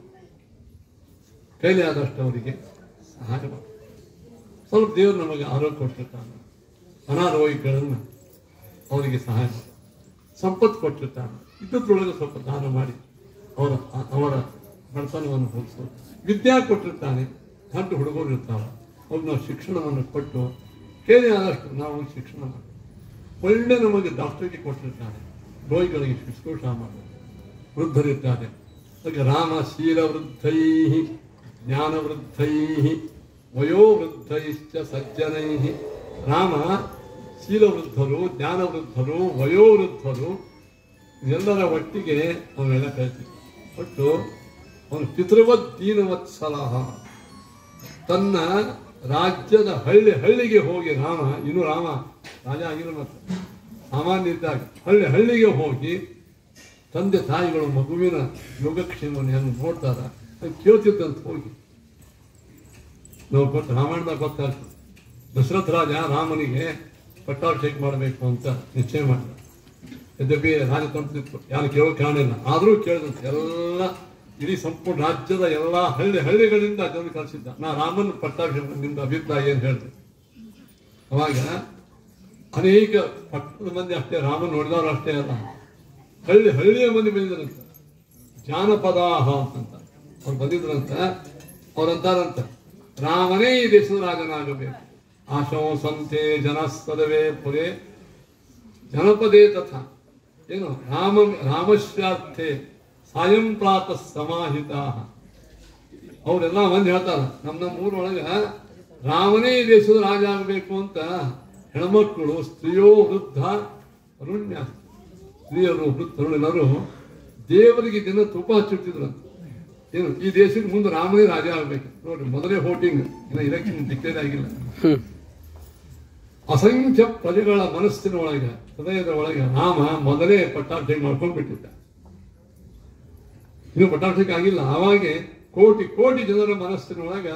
ಕೈಲಿ ಆದಷ್ಟು ಅವರಿಗೆ ಸಹಾಯ ಮಾಡಿ. ಸ್ವಲ್ಪ ದೇವರು ನಮಗೆ ಆರೋಗ್ಯ ಕೊಟ್ಟಿರ್ತಾನೆ, ಅನಾರೋಗ್ಯಗಳನ್ನು ಅವರಿಗೆ ಸಹಾಯ ಮಾಡಿ. ಸಂಪತ್ತು ಕೊಟ್ಟಿರ್ತಾನೆ, ಇದ್ದದ್ರೊಳಗೆ ಸ್ವಲ್ಪ ದಾನ ಮಾಡಿ ಅವರ ಬಡತನವನ್ನು ಹೋಲಿಸೋದು. ವಿದ್ಯಾ ಕೊಟ್ಟಿರ್ತಾನೆ, ದೊಡ್ಡ ಹುಡುಗರು ಇರ್ತಾವೆ, ಅವ್ರಿಗೆ ನಾವು ಶಿಕ್ಷಣವನ್ನು ಕೊಟ್ಟು ಕೈಲಿ ಆದಷ್ಟು ನಾವು ಶಿಕ್ಷಣ ಮಾಡಿ. ಒಳ್ಳೆ ನಮಗೆ ಡಾಕ್ಟರ್ಗೆ ಕೊಟ್ಟಿರ್ತಾನೆ, ರೋಗಿಗಳಿಗೆ ಶುಶ್ರೂಷ ಮಾಡಿ. ವೃದ್ಧರಿದ್ದಾರೆ, ಹಾಗೆ ರಾಮ ಶೀಲವೃದ್ಧೈ ಜ್ಞಾನವೃದ್ಧೈ ವಯೋವೃದ್ಧೈಶ್ಚ ಸಜ್ಜನೈ. ರಾಮ ಶೀಲವೃದ್ಧರು, ಜ್ಞಾನವೃದ್ಧರು, ವಯೋವೃದ್ಧರು ಎಲ್ಲರ ಒಟ್ಟಿಗೆ ನಾವೆಲ್ಲ ಕಳ್ತೀವಿ. ಒಟ್ಟು ಅವನು ಪಿತೃವತ್ ದೀನವತ್ಸಲ. ತನ್ನ ರಾಜ್ಯದ ಹಳ್ಳಿಗೆ ಹೋಗಿ ರಾಮ, ಇನ್ನು ರಾಮ ರಾಜ ಆಗಿಲ್ಲ, ಮತ್ತೆ ಸಾಮಾನ್ಯ ಇದ್ದಾಗ ಹಳ್ಳಿಗೆ ಹೋಗಿ ತಂದೆ ತಾಯಿಗಳು ಮಗುವಿನ ಯೋಗಕ್ಷೇಮವನ್ನು ಹೆಂಗೆ ನೋಡ್ತಾರ ಕೇಳ್ತಿದ್ದಂತ ಹೋಗಿ ನಾವು ಗೊತ್ತು. ರಾಮಾಯಣದಾಗ ಗೊತ್ತಾಗ್ತದೆ, ದಶರಥ ರಾಜ ರಾಮನಿಗೆ ಪಟ್ಟಾಭಿಷೇಕ ಮಾಡಬೇಕು ಅಂತ ನಿಶ್ಚಯ ಮಾಡಿದ. ಯದ್ಯಪಿ ರಾಜತಂತ್ರ ಯಾರು ಕೇಳೋ ಕಾಣಿಲ್ಲ, ಆದರೂ ಕೇಳಿದಂತೆ ಎಲ್ಲ ಇಡೀ ಸಂಪೂರ್ಣ ರಾಜ್ಯದ ಎಲ್ಲ ಹಳ್ಳಿಗಳಿಂದ ಜನರು ಕಳಿಸಿದ್ದ. ನಾ ರಾಮನ ಪಟ್ಟಾಭಿಷೇಕದಿಂದ ಅಭಿಪ್ರಾಯ ಏನು ಹೇಳಿದೆ. ಅವಾಗ ಅನೇಕ ಪಟ್ಟಣದ ಮಂದಿ ಅಷ್ಟೇ, ರಾಮನ್ ನೋಡಿದವರು ಅಷ್ಟೇ ಅಲ್ಲ, ಹಳ್ಳಿಯ ಮಂದಿ ಬಂದಿದ್ರಂತ. ಜಾನಪದಾಹ ಅಂತ ಅವ್ರು ಬಂದಿದ್ರಂತ. ಅವ್ರಂತಾರಂತ, ರಾಮನೇ ಈ ದೇಶದ ರಾಜನಾಗಬೇಕು. ಆಶೋ ಸಂತೆ ಜನಸ್ತದವೇ ಪುರೇ ಜನಪದೇ ತಥಾ. ಏನು ರಾಮಶ್ಯಾರ್ಥೆ ಸಾಯಂ ಪ್ರಾತಃ ಸಮಾಹಿತ. ಅವರೆಲ್ಲ ಮಂದಿ ಹೇಳ್ತಾರ, ನಮ್ಮ ಊರೊಳಗೆ ರಾಮನೇ ಈ ದೇಶದ ರಾಜ ಆಗಬೇಕು ಅಂತ ಹೆಣ್ಮಕ್ಕಳು, ಸ್ತ್ರೀಯೋ ವೃದ್ಧ ಅರುಣ್ಯ, ಸ್ತ್ರೀಯರು ತರುಣರು ದೇವರಿಗೆ ದಿನ ತುಪ್ಪ ಹಚ್ಚಿಡ್ತಿದ್ರಂತ. ಏನು ಈ ದೇಶಕ್ಕೆ ಮುಂದೆ ರಾಮನೇ ರಾಜ ಆಗ್ಬೇಕು. ನೋಡ್ರಿ, ಮೊದಲೇ ವೋಟಿಂಗ್, ಇನ್ನು ಇಲೆಕ್ಷನ್ ಡಿಕ್ಲೇರ್ ಆಗಿಲ್ಲ. ಅಸಂಖ್ಯ ಪ್ರಜೆಗಳ ಮನಸ್ಸಿನ ಒಳಗೆ, ಹೃದಯದ ಒಳಗೆ ರಾಮ ಮೊದಲೇ ಪಟ್ಟಾಭಿಷೇಕ ಮಾಡ್ಕೊಂಡು ಬಿಟ್ಟಿದ್ದ. ಇನ್ನು ಪಟ್ಟಾಭಿಷೇಕ ಆಗಿಲ್ಲ. ಆವಾಗೆ ಕೋಟಿ ಕೋಟಿ ಜನರ ಮನಸ್ಸಿನೊಳಗ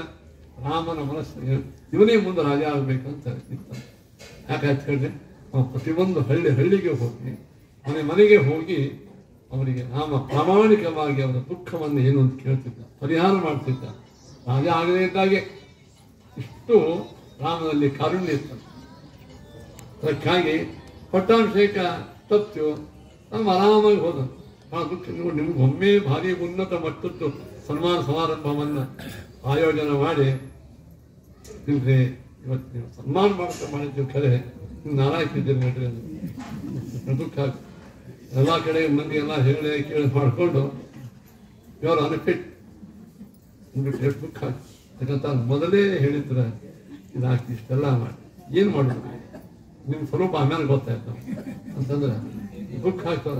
ರಾಮನ ಮನಸ್ಸಿನ ಇವನೇ ಮುಂದೆ ರಾಜ ಆಗ್ಬೇಕಂತ ಇತ್ತ. ಯಾಕಾಯ್ತು ಹೇಳ್ರಿ, ಪ್ರತಿಯೊಂದು ಹಳ್ಳಿಗೆ ಹೋಗಿ ಮನೆಗೆ ಹೋಗಿ ಅವರಿಗೆ ರಾಮ ಪ್ರಾಮಾಣಿಕವಾಗಿ ಅವರ ದುಃಖವನ್ನು ಏನು ಅಂತ ಕೇಳ್ತಿದ್ದ, ಪರಿಹಾರ ಮಾಡ್ತಿದ್ದ. ರಾಜ ಆಗದೇ ಇದ್ದಾಗೆ ಇಷ್ಟು ರಾಮನಲ್ಲಿ ಕಾರುಣ್ಯ ಇತ್ತು. ಅದಕ್ಕಾಗಿ ಪಟ್ಟಾಭಿಷೇಕ ತಪ್ಪು ನಮ್ಮ ಆರಾಮಾಗಿ ಹೋದ. ಆ ದುಃಖ ನೀವು ನಿಮ್ಗೆ ಒಮ್ಮೆ ಭಾರಿ ಉನ್ನತ ಮಟ್ಟದ್ದು ಸನ್ಮಾನ ಸಮಾರಂಭವನ್ನು ಆಯೋಜನೆ ಮಾಡಿ ನಿಮ್ಗೆ ಇವತ್ತು ನೀವು ಸನ್ಮಾನ ಮಾಡಿದ್ದೀವಿ, ಕರೆ ನೀವು ನಾರಾಯ್ತಿದ್ದೀರಿ ನೋಡ್ರಿ. ಅದು ದುಃಖ ಎಲ್ಲ ಕಡೆ ಮಂದಿ ಎಲ್ಲ ಹೇಳಿ ಕೇಳಿ ಮಾಡಿಕೊಂಡು ಇವರು ಅನ್ಫಿಟ್ ಎಷ್ಟು ದುಃಖ ಆಗ್ತದೆ. ಯಾಕಂತ ಮೊದಲೇ ಹೇಳಿದ್ರೆ ಇದಾಕಿ ಇಷ್ಟೆಲ್ಲ ಮಾಡಿ ಏನು ಮಾಡೋದು, ನಿಮ್ಮ ಸ್ವರೂಪ ಆಮೇಲೆ ಗೊತ್ತಾಯ್ತು ಅಂತಂದ್ರೆ ದುಃಖ ಆಗ್ತದ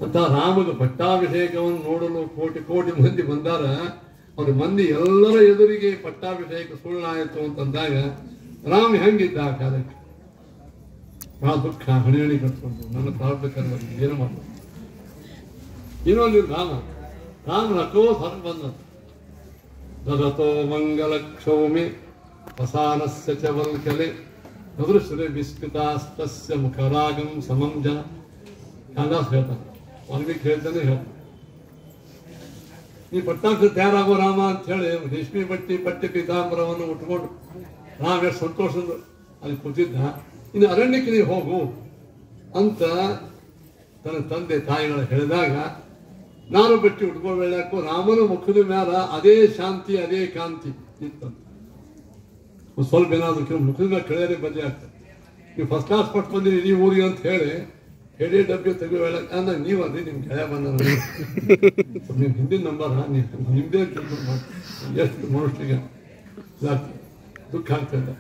ಅಂತ. ರಾಮಗ ಪಟ್ಟಾಭಿಷೇಕವನ್ನು ನೋಡಲು ಕೋಟಿ ಕೋಟಿ ಮಂದಿ ಬಂದಾರ. ಅವ್ರ ಮಂದಿ ಎಲ್ಲರ ಎದುರಿಗೆ ಪಟ್ಟಾಭಿಷೇಕ ಸುಳ್ಳಾಯಿತು ಅಂತಂದಾಗ ರಾಮ ಹೆಂಗಿದ್ದ ಆ ಕಾಲಕ್ಕೆ ಬಹಳ ದುಃಖ, ಹಣಿ ಕಟ್ಕೊಂಡು ನನ್ನ ಪ್ರಾರ್ಥಕರ ಏನು ಮಾಡೋದು. ಇನ್ನೊಂದು ರಾಮ ನಕೋ ಹೊರಗೆ ಬಂದ. ದದತೋ ಮಂಗಲ ಕ್ಷೌಮಿ ವಸಾನಸ್ಯ ಚ ವಲ್ಕಲೆ ಅದೃಶ್ಯ ವಿಸ್ಮಿತಾಸ್ತಸ್ಯ ಮುಖರಾಗಂ ಸಮಂ ಜನ ಕಾಳಿದಾಸ ಹೇಳ್ತಾನೆ, ವಾಲ್ಮೀಕಿ ಹೇಳ್ತಾನೆ ಹೇಳ್ತಾನೆ. ಈ ಪಟ್ಟಾಕ್ಷ ತಯಾರಾಗೋ ರಾಮ ಅಂತ ಹೇಳಿ ರೇಷ್ಮೆ ಪಟ್ಟೆ ಪೀತಾಂಬರವನ್ನು ಉಟ್ಕೊಂಡು ರಾಮ ಎಷ್ಟು ಸಂತೋಷದ ಅಲ್ಲಿ ಕೂತಿದ್ದ. ಇನ್ನು ಅರಣ್ಯಕ್ಕೆ ನೀವು ಹೋಗು ಅಂತ ತನ್ನ ತಂದೆ ತಾಯಿಗಳು ಹೇಳಿದಾಗ ನಾನು ಬಟ್ಟೆ ಉಟ್ಕೊಳ್ಬೇಕು. ರಾಮನ ಮುಖದ ಮ್ಯಾಲ ಅದೇ ಶಾಂತಿ ಅದೇ ಕಾಂತಿ ಇತ್ತಂತ. ಸ್ವಲ್ಪ ಏನಾದ್ರು ಕೆಲವು ಮುಖದ ಮೇಲೆ ಕೆಳಗಡೆ ಬದಲಿ ಆಗ್ತದೆ. ನೀವು ಫಸ್ಟ್ ಕ್ಲಾಸ್ ಪಟ್ಟು ಬಂದಿರಿ ಇಡೀ ಊರಿಗೆ ಅಂತ ಹೇಳಿ ಹೇಳಿ ಡಬ್ಬಿ ತೆಗೆದು ಹೇಳಕ್ ಅಂದಾಗ ನೀವಲ್ರಿ ನಿಮ್ ಗೆಳೆಯ ಬಂದ ನಿಮ್ ಹಿಂದಿನ ನಂಬರ್ ನಿಮ್ದೇ ಎಷ್ಟು ಮನುಷ್ಯರಿಗೆ ದುಃಖ ಆಗ್ತದೆ.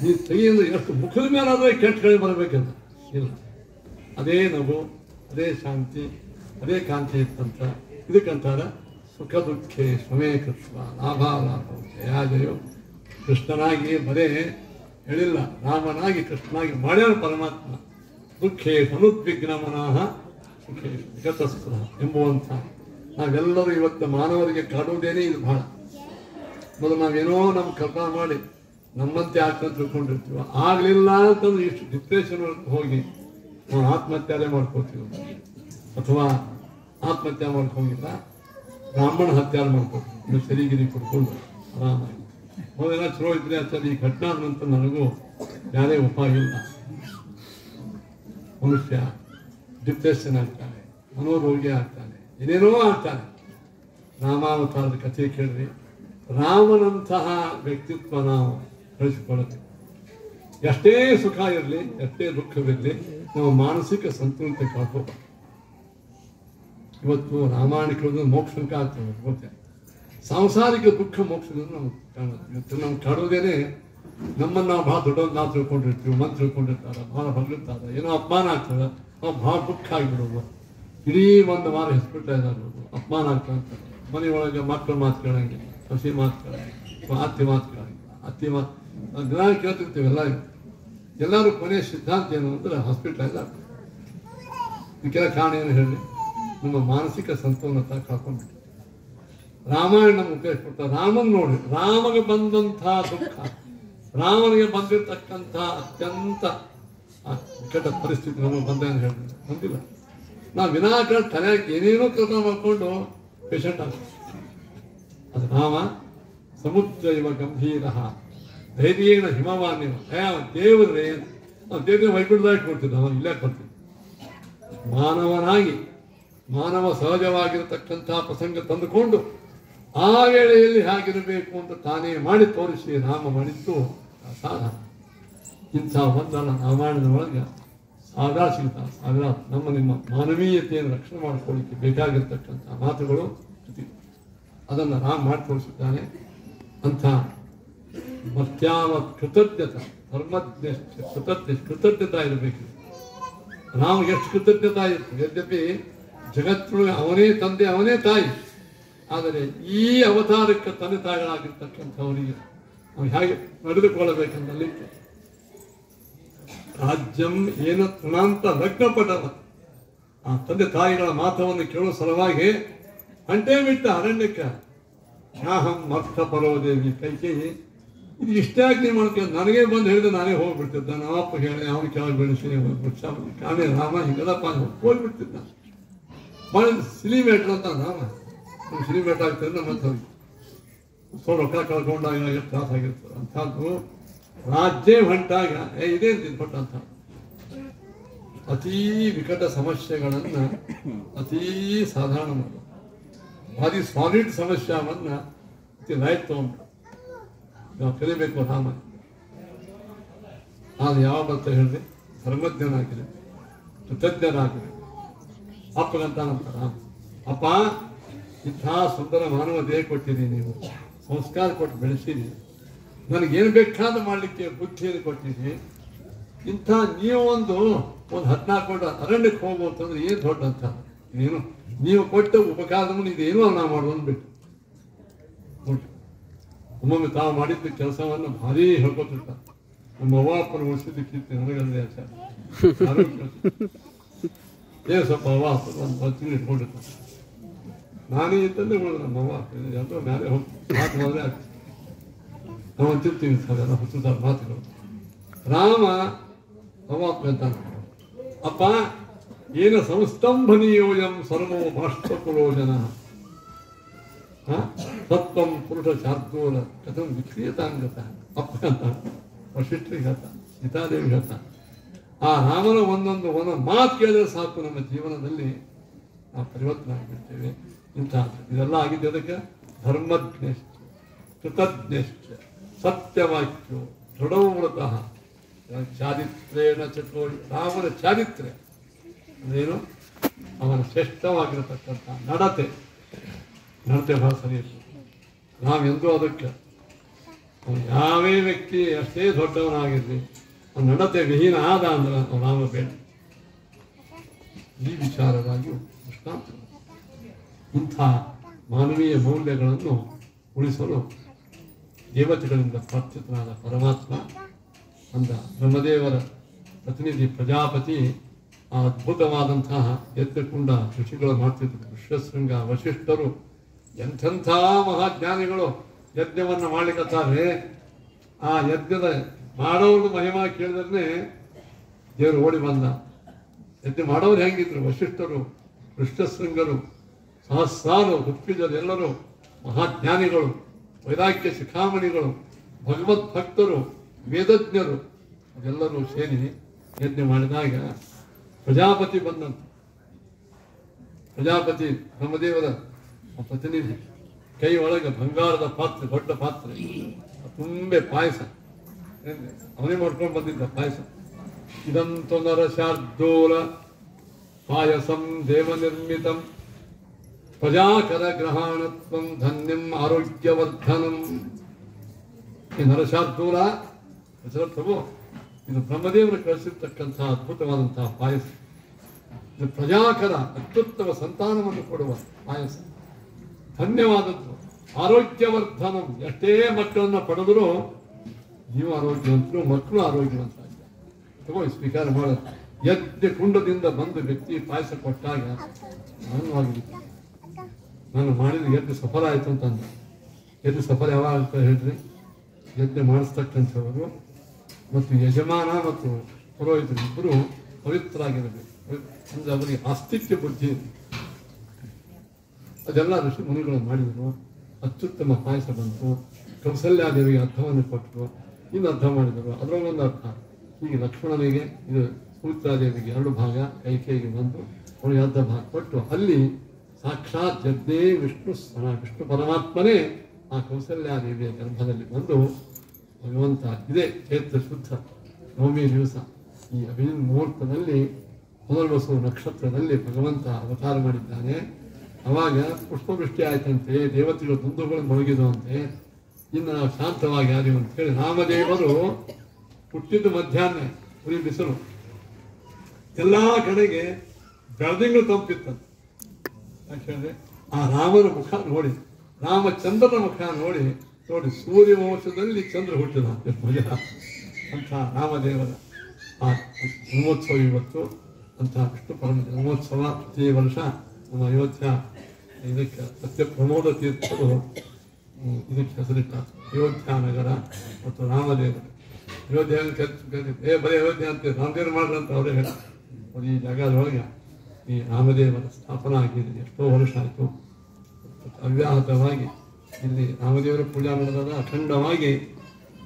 ನೀವು ತೆಗಿಯಿಂದ ಎಷ್ಟು ಮುಖದ ಮೇಲಾದ್ರೆ ಕೆಟ್ಟ ಕಡೆ ಬರಬೇಕಂತ ಇಲ್ಲ, ಅದೇ ನಗು ಅದೇ ಶಾಂತಿ ಅದೇ ಕಾಂತಿ ಇತ್ತಂತ. ಇದಕ್ಕಂತಾರ ಸುಖ ದುಃಖೇ ಸ್ವಮೇ ಕೃತ್ವ ಲಾಭಾಲಾಭ ಜಯಾಜಯೋ. ಕೃಷ್ಣನಾಗಿ ಬರೇ ಹೇಳಿಲ್ಲ, ರಾಮನಾಗಿ ಕೃಷ್ಣನಾಗಿ ಮಾಡ್ಯಾರ ಪರಮಾತ್ಮ. ದುಃಖೇ ಅನುದ್ವಿಗ್ನ ಮನಃ ಸುಖೇ ವಿಗತಸ್ಪೃಹ ಎಂಬುವಂಥ ನಾವೆಲ್ಲರೂ ಇವತ್ತು ಮಾನವರಿಗೆ ಕಾಡುವುದೇನೇ ಇದು ಬಹಳ. ಮೊದಲು ನಾವೇನೋ ನಮ್ಮ ಕಲ್ಪನೆ ಮಾಡಿ ನಮ್ಮಂತೆ ಆಗ್ತಂತ ತಿಳ್ಕೊಂಡಿರ್ತೀವ. ಆಗಲಿಲ್ಲ ಅಂತಂದ್ರೆ ಇಷ್ಟು ಡಿಪ್ರೆಷನ್ ಹೋಗಿ ನಾವು ಆತ್ಮಹತ್ಯೆ ಮಾಡ್ಕೋತೀವಿ, ಅಥವಾ ಆತ್ಮಹತ್ಯೆ ಮಾಡ್ಕೊಂಡಿಲ್ಲ ಬ್ರಾಹ್ಮಣ ಹತ್ಯಾರ ಮಾಡ್ಕೋತೀವಿ ಸರಿಗಿರಿ ಕೊಡ್ಕೊಂಡು ಆರಾಮಾಗಿ. ಮೊದಲೆಲ್ಲ ಚಲೋ ಇದ್ರೆ ಆಚಾರ ಈ ಘಟನಾ ನಂತರ ನನಗೂ ಯಾರೇ ಉಪಾಯ ಇಲ್ಲ. ಮನುಷ್ಯ ಡಿಪ್ರೆಷನ್ ಆಗ್ತಾನೆ, ಮನೋರೋಗಿ ಆಗ್ತಾನೆ, ಏನೇನೋ ಆಗ್ತಾನೆ. ರಾಮಾವತಾರದ ಕಥೆ ಕೇಳ್ರಿ. ರಾಮನಂತಹ ವ್ಯಕ್ತಿತ್ವ ನಾವು ಕಳಿಸಿಕೊಳ್ಳಬೇಕು. ಎಷ್ಟೇ ಸುಖ ಇರಲಿ ಎಷ್ಟೇ ದುಃಖವಿರಲಿ ನಾವು ಮಾನಸಿಕ ಸಂತುಲತೆ ಕಾಡ್ಕೋಬೇಕು. ಇವತ್ತು ರಾಮಾಯಣ ಮೋಕ್ಷಂಕ ಆಗ್ತದೆ ಗೊತ್ತೇ. ಸಾಂಸಾರಿಕ ದುಃಖ ಮೋಕ್ಷದಿಂದ ನಮ್ಗೆ ಕಾಣುತ್ತೆ. ಇವತ್ತು ನಮ್ಗೆ ಕಾಡೋದೇನೆ ನಮ್ಮನ್ನು ನಾವು ಭಾಳ ದೊಡ್ಡವ್ರು ನಾವು ತಿಳ್ಕೊಂಡಿರ್ತೀವಿ, ಮಂದಿ ತಿಳ್ಕೊಂಡಿರ್ತಾರೆ, ಭಾಳ ಹೊಗಳಿರ್ತಾರೆ, ಏನೋ ಅಪಮಾನ ಆಗ್ತದೆ, ನಾವು ಭಾಳ ದುಃಖ ಆಗಿಬಿಡೋದು. ಇಡೀ ಒಂದು ವಾರ ಹೆಸ್ಬಿಡ್ತಾ ಇದ್ದಾರೆ, ಅಪಮಾನ ಆಗ್ತಾ ಇರ್ತಾರೆ. ಮನೆಯೊಳಗೆ ಮಕ್ಕಳು ಮಾತು ಕೇಳಂಗಿಲ್ಲ, ಸಸಿ ಮಾತು ಕೇಳಂಗಿಲ್ಲ, ಅತ್ತಿ ಮಾತು ಕೇಳಂಗಿಲ್ಲ, ಅತ್ತಿ ಮಾತು ದಿನ ಕೇಳ್ತಿರ್ತೀವಿ. ಎಲ್ಲರೂ ಕೊನೆಯ ಸಿದ್ಧಾಂತ ಏನು ಅಂದ್ರೆ ಹಾಸ್ಪಿಟಲೈಸ್ ಆಗ್ತದೆ. ಇದಕ್ಕೆಲ್ಲ ಕಾರಣ ಏನು ಹೇಳಿ, ನಮ್ಮ ಮಾನಸಿಕ ಸಂತೋಲನತೆ ಕಳ್ಕೊಂಡ್ಬಿಟ್ಟು. ರಾಮಾಯಣ ನಮ್ಗೆ ಉಪಯೋಗಿಸ್ಬಿಡ್ತಾರೆ. ರಾಮನ್ ನೋಡಿ, ರಾಮಗೆ ಬಂದಂಥ ದುಃಖ, ರಾಮನಿಗೆ ಬಂದಿರತಕ್ಕಂಥ ಅತ್ಯಂತ ಕೆಟ್ಟ ಪರಿಸ್ಥಿತಿ ನಮಗೆ ಬಂದ ಹೇಳಿದ್ರೆ ಬಂದಿಲ್ಲ. ನಾವು ವಿನಾಕಾರಣ ತಲೆಯಾಗಿ ಏನೇನೋ ಕೆಲಸ ಮಾಡ್ಕೊಂಡು ಪೇಷಂಟ್ ಆಗ್ತದೆ. ಅದು ರಾಮ ಸಮುದ್ರ ಇವ ಗಂಭೀರ ಧೈರ್ಯೇನ ಹಿಮವಾನ್ಯವ ದೇವರೇ ದೇವ್ರ ವೈಕುಂಠದಾಗ ಕೊಡ್ತಿದ್ದ, ನಾವು ಇಲ್ಲೇ ಕೊಡ್ತೀವಿ. ಮಾನವನಾಗಿ ಮಾನವ ಸಹಜವಾಗಿರತಕ್ಕಂಥ ಪ್ರಸಂಗ ತಂದುಕೊಂಡು ಆ ವೇಳೆಯಲ್ಲಿ ಹೇಗಿರಬೇಕು ಅಂತ ತಾನೇ ಮಾಡಿ ತೋರಿಸಿ ರಾಮ ಮಾಡಿದ್ದು ಸಾಧ. ಇಂಥ ಒಂದಲ್ಲ ರಾಮಾಯಣದ ಒಳಗೆ ಸಾಗರ ಸಿಗ್ತಾವೆ, ಸಾಗರ ನಮ್ಮ ನಿಮ್ಮ ಮಾನವೀಯತೆಯನ್ನು ರಕ್ಷಣೆ ಮಾಡಿಕೊಳ್ಳಿಕ್ಕೆ ಬೇಕಾಗಿರ್ತಕ್ಕಂಥ ಮಾತುಗಳು ಅದನ್ನು ರಾಮ ಮಾಡಿ ತೋರಿಸಿದ್ದಾನೆ. ಅಂಥ ಮತ್ಯಾವ ಕೃತಜ್ಞತ ಧರ್ಮಜ್ಞ ಕೃತಜ್ಞತಾ ಇರಬೇಕು. ರಾಮಗೆ ಎಷ್ಟು ಕೃತಜ್ಞತಾ ಇತ್ತು. ಯದ್ಯಪಿ ಜಗತ್ತಿನೊಳಗೆ ಅವನೇ ತಂದೆ ಅವನೇ ತಾಯಿ, ಆದರೆ ಈ ಅವತಾರಕ್ಕೆ ತಂದೆ ತಾಯಿಗಳಾಗಿರ್ತಕ್ಕಂಥವರಿಗೆ ನಾವು ಹೇಗೆ ನಡೆದುಕೊಳ್ಳಬೇಕಂದಲಿಕ್ಕೆ ರಾಜ್ಯಂ ಏನ ತೃಣಾಂತ ಲಗ್ನಪಟವ ಆ ತಂದೆ ತಾಯಿಗಳ ಮಾತವನ್ನು ಕೇಳುವ ಸಲುವಾಗಿ ಅಂಟೇ ಬಿಟ್ಟ ಅರಣ್ಯಕ್ಕೆ. ನಾಹಂ ಮರ್ಥ ಪರೋದೇವಿ ಕೈಕೇಯಿ ಇದು ಇಷ್ಟಾಗಿ ನೀವು ಮಾಡ್ಕೊಂಡು ನನಗೆ ಬಂದು ಹೇಳಿದ್ರೆ ನಾನೇ ಹೋಗ್ಬಿಡ್ತಿದ್ದ. ನಾವಪ್ಪ ಹೇಳಿ ಅವನು ಕೆಳಗೆ ಬೆಳೆಸಿ ಆಮೇಲೆ ರಾಮ ಹಿಂಗೆಲ್ಲಪ್ಪ ಹೋಗ್ಬಿಡ್ತಿದ್ದ. ಭಾಳ ಸಿಲಿಮೇಟ್ರ್ ಅಂತ ರಾಮ ಸಿಲಿಮೇಟ್ ಆಗ್ತದೆ. ಮತ್ತೆ ಸ್ವಲ್ಪ ರೊಕ್ಕ ಕಳ್ಕೊಂಡಾಗ ಎಷ್ಟು ತ್ರಾಸ ಆಗಿರ್ತದೆ. ಅಂಥದ್ದು ರಾಜ್ಯ ಹೊಂಟಾಗ ಇದೇನು ಕೊಟ್ಟಂತ ಅತೀ ವಿಕಟ ಸಮಸ್ಯೆಗಳನ್ನು ಅತೀ ಸಾಧಾರಣ ಮಾಡೋದು, ಭಾರಿ ಸಾಲಿಡ್ ಸಮಸ್ಯೆಯನ್ನು ಅತಿ ಲೈಟ್ ತಗೊಂಡು ನಾವು ಕಲಿಬೇಕು. ರಾಮ ನಾನು ಯಾವ ಬರ್ತ ಹೇಳಿದೆ, ಧರ್ಮಜ್ಞನಾಗಿರಿ, ಕೃತಜ್ಞನಾಗಿರಿ. ಅಪ್ಪಗಂತ ನಂತ ರಾಮ, ಅಪ್ಪ ಇಂಥ ಸುಂದರ ಮಾನವ ದೇಹ ಕೊಟ್ಟಿರಿ, ನೀವು ಸಂಸ್ಕಾರ ಕೊಟ್ಟು ಬೆಳೆಸಿರಿ, ನನಗೇನು ಬೇಕಾದ ಮಾಡಲಿಕ್ಕೆ ಬುದ್ಧಿಯನ್ನು ಕೊಟ್ಟಿರಿ. ಇಂಥ ನೀವು ಒಂದು 14 ಅರಣ್ಯಕ್ಕೆ ಹೋಗು ಅಂತಂದ್ರೆ ಏನು ದೊಡ್ಡ ಅಂತ ನೀನು ನೀವು ಕೊಟ್ಟ ಉಪಕಾರವನ್ನು ಇದೇನೋ ನಾವು ಮಾಡೋದು ಬಿಟ್ಟು ನೋಡಿ. ಒಮ್ಮೊಮ್ಮೆ ತಾವು ಮಾಡಿದ್ದ ಕೆಲಸವನ್ನು ಭಾರಿ ಹೇಳ್ಕೊತಿರ್ತಾರೆ. ನಮ್ಮ ಅವ್ವ ಅಪ್ಪನ ಉಳಿಸಿದ್ದಕ್ಕಿಂತ ನನಗಂದ್ರೆ ಆಚಾರ ಏನು ಸ್ವಲ್ಪ ಅವ್ವ ಅಪ್ಪ ಒಂದು ತಿಂಗಳು ಇಟ್ಕೊಂಡಿರ್ತಾರೆ. ನಾನೇ ಇತ್ತಂದ್ರೆ ನಮ್ಮ ಅವ್ವ ಎಲ್ಲರೂ ಮೇಲೆ ಹೋಗಿ ಮಾತು ಮಾಡಿದ್ರೆ ಆಗ್ತದೆ. ನಾವು ಅಂತಿರ್ತೀವಿ ಸರ್ ಎಲ್ಲ ಹೊಸದಾದ ಮಾತುಗಳು. ರಾಮ ಪರಮಾತ್ಮ ಅಂತ ಅಪ್ಪ ಏನ ಸಂಸ್ತಂಭನೀಯೋಯಂ ಸರ್ವೋ ಬಾಷ್ಪಕುಲೋ ಜನ ಸತ್ವಂ ಪುರುಷ ಶಾರ್ದೂಲ ಕಥಂ ವಿಕ್ರಿಯತಾಂಗತ ಅಪ್ಪ ಅಂತ ವಶಿಷ್ಠರಿಗೆ ಹೇಳ್ತ ಸೀತಾದೇವಿ ಹೇಳ್ತ ಆ ರಾಮನ ಒಂದೊಂದು ಮಾತು ಕೇಳಿದ್ರೆ ಸಾಕು ನಮ್ಮ ಜೀವನದಲ್ಲಿ ನಾವು ಪರಿವರ್ತನೆ ಆಗಿಬಿಡ್ತೇವೆ. ಇಂಥ ಇದೆಲ್ಲ ಆಗಿದ್ದೆ ಅದಕ್ಕೆ ಧರ್ಮಜ್ಞಶ್ಚ ಕೃತಜ್ಞಶ್ಚ ಸತ್ಯವಾಕ್ಯೋ ದೃಢವ್ರತಃ ಚಾರಿತ್ರೇಣ ಚಕ್ರೋಳಿ ರಾಮನ ಚಾರಿತ್ರ್ಯ ಅಂದ್ರೇನು ಅವನ ಶ್ರೇಷ್ಠವಾಗಿರತಕ್ಕಂಥ ನಡತೆ ಬಹಳ ಸರಿ ಇರ್ತದೆ. ನಾವೆಂದೂ ಅದಕ್ಕೆ ಅವನು ಯಾವೇ ವ್ಯಕ್ತಿ ಅಷ್ಟೇ ದೊಡ್ಡವನಾಗಿರಲಿ ಅವನ ನಡತೆ ವಿಹೀನ ಆದ ಅಂದ್ರೆ ಅವನು ರಾಮ ಬೇಡ. ಈ ವಿಚಾರವಾಗಿಯೂ ದೃಷ್ಟಾಂತ ಇಂಥ ಮಾನವೀಯ ಮೌಲ್ಯಗಳನ್ನು ಉಳಿಸಲು ದೇವತೆಗಳಿಂದ ಪ್ರಾರ್ಥಿತನಾದ ಪರಮಾತ್ಮ ಅಂದ ಬ್ರಹ್ಮದೇವರ ಪ್ರತಿನಿಧಿ ಪ್ರಜಾಪತಿ ಆ ಅದ್ಭುತವಾದಂತಹ ಯಜ್ಞಕುಂಡ ಋಷಿಗಳು ಮಾಡ್ತಿದ್ರು. ಋಷ್ಯಶೃಂಗ ವಶಿಷ್ಠರು ಎಂಥೆಂಥ ಮಹಾಜ್ಞಾನಿಗಳು ಯಜ್ಞವನ್ನು ಮಾಡ್ಲಿಕ್ಕತ್ತಾರೆ. ಆ ಯಜ್ಞದ ಮಾಡೋರ್ದು ಮಹಿಮಾ ಕೇಳಿದ್ರೆ ದೇವರು ಓಡಿ ಬಂದ. ಯಜ್ಞ ಮಾಡೋರು ಹೆಂಗಿದ್ರು? ವಶಿಷ್ಠರು, ಋಷ್ಯಶೃಂಗರು, ಸಹಸ್ರಾರು ಋತ್ವಿಜರು, ಎಲ್ಲರೂ ಮಹಾಜ್ಞಾನಿಗಳು, ವೈರಾಗ್ಯ ಶಿಖಾಮಣಿಗಳು, ಭಗವತ್ ಭಕ್ತರು, ವೇದಜ್ಞರು ಅದೆಲ್ಲರೂ ಸೇರಿ ಯಜ್ಞ ಮಾಡಿದಾಗ ಪ್ರಜಾಪತಿ ಬಂದಂತ. ಪ್ರಜಾಪತಿ ಬ್ರಹ್ಮದೇವರ ಪ್ರತಿನಿಧಿ ಕೈ ಒಳಗೆ ಬಂಗಾರದ ಪಾತ್ರೆ, ದೊಡ್ಡ ಪಾತ್ರೆ, ತುಂಬೆ ಪಾಯಸ ಅವನೇ ಮಾಡ್ಕೊಂಡು ಬಂದಿದ್ದ ಪಾಯಸ. ಇದಂತು ನರಶಾರ್ದೂಲ ಪಾಯಸಂ ದೇವನಿರ್ಮಿತಂ ಪ್ರಜಾಕರ ಗ್ರಹಣತ್ವಂ ಧನ್ಯಂ ಆರೋಗ್ಯವರ್ಧನಂ. ಈ ನರಶಾರ್ದೂಲ ಪ್ರಭು ಇದು ಬ್ರಹ್ಮದೇವರು ಕಳಿಸಿರ್ತಕ್ಕಂತಹ ಅದ್ಭುತವಾದಂತಹ ಪಾಯಸ. ಇದು ಪ್ರಜಾಕರ ಅತ್ಯುತ್ತಮ ಸಂತಾನವನ್ನು ಕೊಡುವ ಪಾಯಸ, ಧನ್ಯವಾದದ್ದು. ಆರೋಗ್ಯವರ್ಧನಂ, ಎಷ್ಟೇ ಮಕ್ಕಳನ್ನು ಪಡೆದರೂ ನೀವು ಆರೋಗ್ಯವಂತರು, ಮಕ್ಕಳು ಆರೋಗ್ಯವಂತರಾಗಿದ್ದಾರೆ. ತಗೋ ಸ್ವೀಕಾರ ಮಾಡೋದು. ಯಜ್ಞ ಕುಂಡದಿಂದ ಬಂದು ವ್ಯಕ್ತಿ ಪಾಯಸ ಕೊಟ್ಟಾಗ ಆನಂದವಾಗಿರುತ್ತೆ. ನಾನು ಮಾಡಿದ ಯಜ್ಞ ಸಫಲ ಆಯಿತು ಅಂತಂದ. ಯಜ್ಞ ಸಫಲ ಯಾವಾಗ ಆಗ್ತದೆ ಹೇಳ್ರಿ? ಯಜ್ಞ ಮಾಡಿಸ್ತಕ್ಕಂಥವರು ಮತ್ತು ಯಜಮಾನ ಮತ್ತು ಪುರೋಹಿತರು ಇಬ್ಬರು ಪವಿತ್ರರಾಗಿರಬೇಕು. ಅಂದರೆ ಅವರಿಗೆ ಆಸ್ತಿಕ್ಯ ಬುದ್ಧಿ. ಅದೆಲ್ಲ ಋಷಿ ಮುನಿಗಳು ಮಾಡಿದರು. ಅತ್ಯುತ್ತಮ ಪಾಯಸ ಬಂತು. ಕೌಸಲ್ಯಾದೇವಿಗೆ ಅರ್ಥವನ್ನು ಕೊಟ್ಟರು, ಇನ್ನು ಅರ್ಥ ಮಾಡಿದರು. ಅದರಲ್ಲೊಂದು ಅರ್ಥ ಹೀಗೆ ಲಕ್ಷ್ಮಣನಿಗೆ, ಇದು ಸೂತ್ರಾದೇವಿಗೆ 2 ಭಾಗ, ಕೈಕೇಯಿಗೆ ಬಂದು ಅವಳಿಗೆ ಅರ್ಧ ಭಾಗ ಕೊಟ್ಟು ಅಲ್ಲಿ ಸಾಕ್ಷಾತ್ ಯಜ್ಞೇ ವಿಷ್ಣು ಪರಮಾತ್ಮನೇ ಆ ಕೌಸಲ್ಯಾದೇವಿಯ ಗರ್ಭದಲ್ಲಿ ಬಂದು ಭಗವಂತ ಇದೇ ಚೈತ್ರ ಶುದ್ಧ ನವಮಿ ದಿವಸ ಈ ಅಭಿನಂದ ಮುಹೂರ್ತದಲ್ಲಿ ಪುನರ್ವಸು ನಕ್ಷತ್ರದಲ್ಲಿ ಭಗವಂತ ಅವತಾರ ಮಾಡಿದ್ದಾನೆ. ಅವಾಗ ಪುಷ್ಪವೃಷ್ಟಿ ಆಯ್ತಂತೆ, ದೇವತೆಗಳು ದುಂದುಗಳು ಮುಳುಗಿದುವಂತೆ. ಇನ್ನು ನಾವು ಶಾಂತವಾಗಿ ಆದೀವಿ ಅಂತೇಳಿ ರಾಮದೇವರು ಹುಟ್ಟಿದ್ದು ಮಧ್ಯಾಹ್ನ, ಉರಿ ಬಿಸಿಲು, ಎಲ್ಲ ಕಡೆಗೆ ಬೆಳದಿಂಗಳು ತಂಪಿತ್ತಂತೆ. ಯಾಕಂದ್ರೆ ಆ ರಾಮನ ಮುಖ ನೋಡಿ, ರಾಮಚಂದ್ರನ ಮುಖ ನೋಡಿ ಸೂರ್ಯವಂಶದಲ್ಲಿ ಚಂದ್ರ ಹುಟ್ಟಿದ ಅಂತ ರಾಮದೇವರ ಆ ಜನ್ಮೋತ್ಸವ ಇವತ್ತು. ಅಂತ ವಿಷ್ಣು ಪರಮ ಜನ್ಮೋತ್ಸವ ಪ್ರತಿ ವರ್ಷ ನಮ್ಮ ಅಯೋಧ್ಯ ಇದಕ್ಕೆ ಸತ್ಯ ಪ್ರಮೋದ ತೀರ್ಥರು ಇದಕ್ಕೆ ಹೆಸರಿಟ್ಟ ಅಯೋಧ್ಯ ನಗರ ಮತ್ತು ರಾಮದೇವರು. ಅಯೋಧ್ಯ ಬರೀ ಅಯೋಧ್ಯ ಅಂತ ರಾಮದೇವರು ಮಾಡ್ರಿ ಅಂತ ಅವರೇ ಹೇಳ. ಈ ಜಾಗದೊಳಗೆ ಈ ರಾಮದೇವರ ಸ್ಥಾಪನಾ ಆಗಿದೆ. ಎಷ್ಟೋ ವರ್ಷ ಆಯಿತು. ಅವ್ಯಾಹತವಾಗಿ ಇಲ್ಲಿ ರಾಮದೇವರ ಪೂಜಾ ನಡೆದಾಗ ಅಖಂಡವಾಗಿ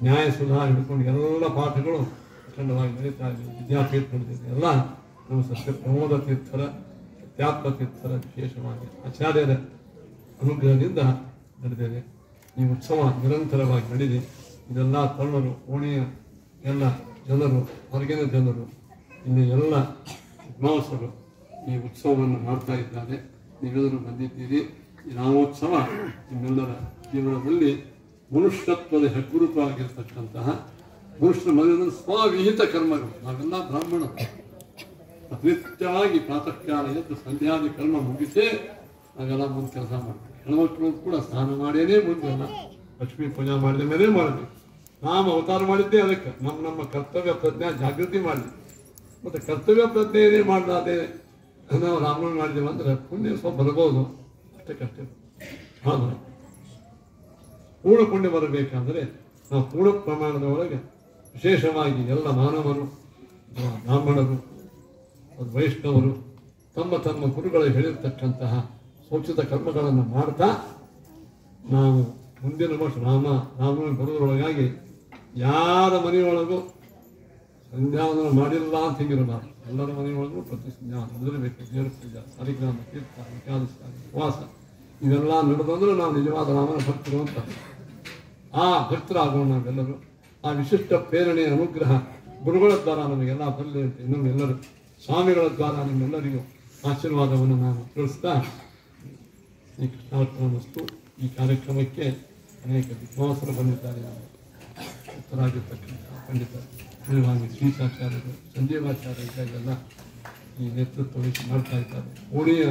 ನ್ಯಾಯಸುಧಾ ಹಿಡ್ಕೊಂಡು ಎಲ್ಲ ಪಾಠಗಳು ಅಖಂಡವಾಗಿ ನಡೀತಾ ಇದ್ದೀವಿ. ವಿದ್ಯಾಪೀಠ ನಡೆದಿದೆ. ಎಲ್ಲ ನಮ್ಮ ಸತ್ಯ ಪ್ರಮೋದ ತೀರ್ಥರ, ಸತ್ಯಾತ್ಮ ತೀರ್ಥರ ವಿಶೇಷವಾಗಿ ಆಚಾರ್ಯರ ಅನುಗ್ರಹದಿಂದ ನಡೆದಿದೆ. ಈ ಉತ್ಸವ ನಿರಂತರವಾಗಿ ನಡೆದಿ ಇದೆಲ್ಲ ತರುಣರು, ಓಣಿಯ ಎಲ್ಲ ಜನರು, ಹೊರಗಿನ ಜನರು, ಇಲ್ಲಿ ಎಲ್ಲ ವಿದ್ವಾಂಸರು ಈ ಉತ್ಸವವನ್ನು ಮಾಡ್ತಾ ಇದ್ದಾರೆ. ನೀವೆಲ್ಲರೂ ಬಂದಿದ್ದೀರಿ. ಈ ರಾಮೋತ್ಸವ ನಿಮ್ಮೆಲ್ಲರ ಜೀವನದಲ್ಲಿ ಮನುಷ್ಯತ್ವದ ಹೆಗ್ಗುರುತಾಗಿರ್ತಕ್ಕಂತಹ ಮನುಷ್ಯನ ಮನೆಯಲ್ಲಿ ಸ್ವವಿಹಿತ ಕರ್ಮಗಳು. ನಾವೆಲ್ಲ ಬ್ರಾಹ್ಮಣರು ಪ್ರತಿನಿತ್ಯವಾಗಿ ಪ್ರಾತಃ ಕಾಲ ಎದ್ದು ಸಂಧ್ಯಾದಿ ಕರ್ಮ ಮುಗಿಸೇ ನಾವೆಲ್ಲ ಮುಂದೆ ಕೆಲಸ ಮಾಡ್ತೀವಿ. ಹೆಣ್ಮಕ್ಳು ಕೂಡ ಸ್ನಾನ ಮಾಡೇನೇ ಮುಂದೆಲ್ಲ ಲಕ್ಷ್ಮೀ ಪೂಜೆ ಮಾಡಿದ ಮೇಲೆ ಮಾಡಬೇಕು. ನಾವು ಅವತಾರ ಮಾಡಿದ್ದೇ ಅದಕ್ಕೆ ನಮ್ಮ ಕರ್ತವ್ಯ ಪ್ರಜ್ಞೆ ಜಾಗೃತಿ ಮಾಡಲಿ. ಮತ್ತು ಕರ್ತವ್ಯ ಪ್ರಜ್ಞೆ ಏನೇ ಮಾಡಲಾದೆ ನಾವು ರಾಮನ ಮಾಡಿದ್ದೇವೆ ಅಂದರೆ ಪುಣ್ಯ ಸ್ವಲ್ಪ ಬರ್ಬೋದು, ಅಷ್ಟೇ. ಆದರೆ ಪೂರ್ಣ ಪುಣ್ಯ ಬರಬೇಕಂದ್ರೆ ನಾವು ಪೂರ್ಣ ಪ್ರಮಾಣದ ಒಳಗೆ ವಿಶೇಷವಾಗಿ ಎಲ್ಲ ಮಾನವರು, ಬ್ರಾಹ್ಮಣರು, ವೈಷ್ಣವರು ತಮ್ಮ ತಮ್ಮ ಗುರುಗಳು ಹೇಳಿರ್ತಕ್ಕಂತಹ ಸೂಚಿತ ಕರ್ಮಗಳನ್ನು ಮಾಡ್ತಾ ನಾವು ಮುಂದಿನ ವರ್ಷ ರಾಮನ ಬರೋದ್ರೊಳಗಾಗಿ ಯಾರ ಮನೆಯೊಳಗೂ ಸಂಧ್ಯಾವಂದನ ಮಾಡಿಲ್ಲ ಅಂತ ಹಿಂಗಿರಬಾರ್ದು. ಎಲ್ಲರ ಮನೆಯೊಳಗೂ ಪ್ರತಿ ಸಂಧ್ಯಾವಂದನ ನಡೆದಿರಬೇಕು. ದೇವರ ಪೂಜೆ, ಸಾಲಿಗ್ರಾಮ, ತೀರ್ಥ, ಏಕಾದಶಿ, ಉಪವಾಸ ಇವೆಲ್ಲ ನಡೆದಂದ್ರೆ ನಾವು ನಿಜವಾದ ರಾಮನ ಭಕ್ತರು ಅಂತ. ಆ ಭಕ್ತರಾಗೋಣ ನಾವೆಲ್ಲರೂ. ಆ ವಿಶಿಷ್ಟ ಪ್ರೇರಣೆ, ಅನುಗ್ರಹ ಗುರುಗಳ ದ್ವಾರ ನಮಗೆಲ್ಲ ಬರಲಿ ಅಂತ ಇನ್ನೊಮ್ಮೆಲ್ಲರೂ ಸ್ವಾಮಿಗಳ ದ್ವಾರ ನಿಮ್ಮೆಲ್ಲರಿಗೂ ಆಶೀರ್ವಾದವನ್ನು ನಾನು ತಿಳಿಸ್ತಾ ಈ ಕೃಷ್ಣಾರ್ಪಣಮಸ್ತು. ಈ ಕಾರ್ಯಕ್ರಮಕ್ಕೆ ಅನೇಕ ವಿದ್ವಾಂಸರು ಬಂದಿದ್ದಾರೆ. ಉತ್ತರಾಗಿರ್ತಕ್ಕಂಥ ಪಂಡಿತರು, ಮುಖ್ಯವಾಗಿ ಶ್ರೀಶಾಚಾರ್ಯರು, ಸಂಜೀವಾಚಾರ್ಯ ಇದ್ದಾಗೆಲ್ಲ ಈ ನೇತೃತ್ವ ವಹಿಸಿ ಮಾಡ್ತಾ ಇದ್ದಾರೆ. ಓಣಿಯ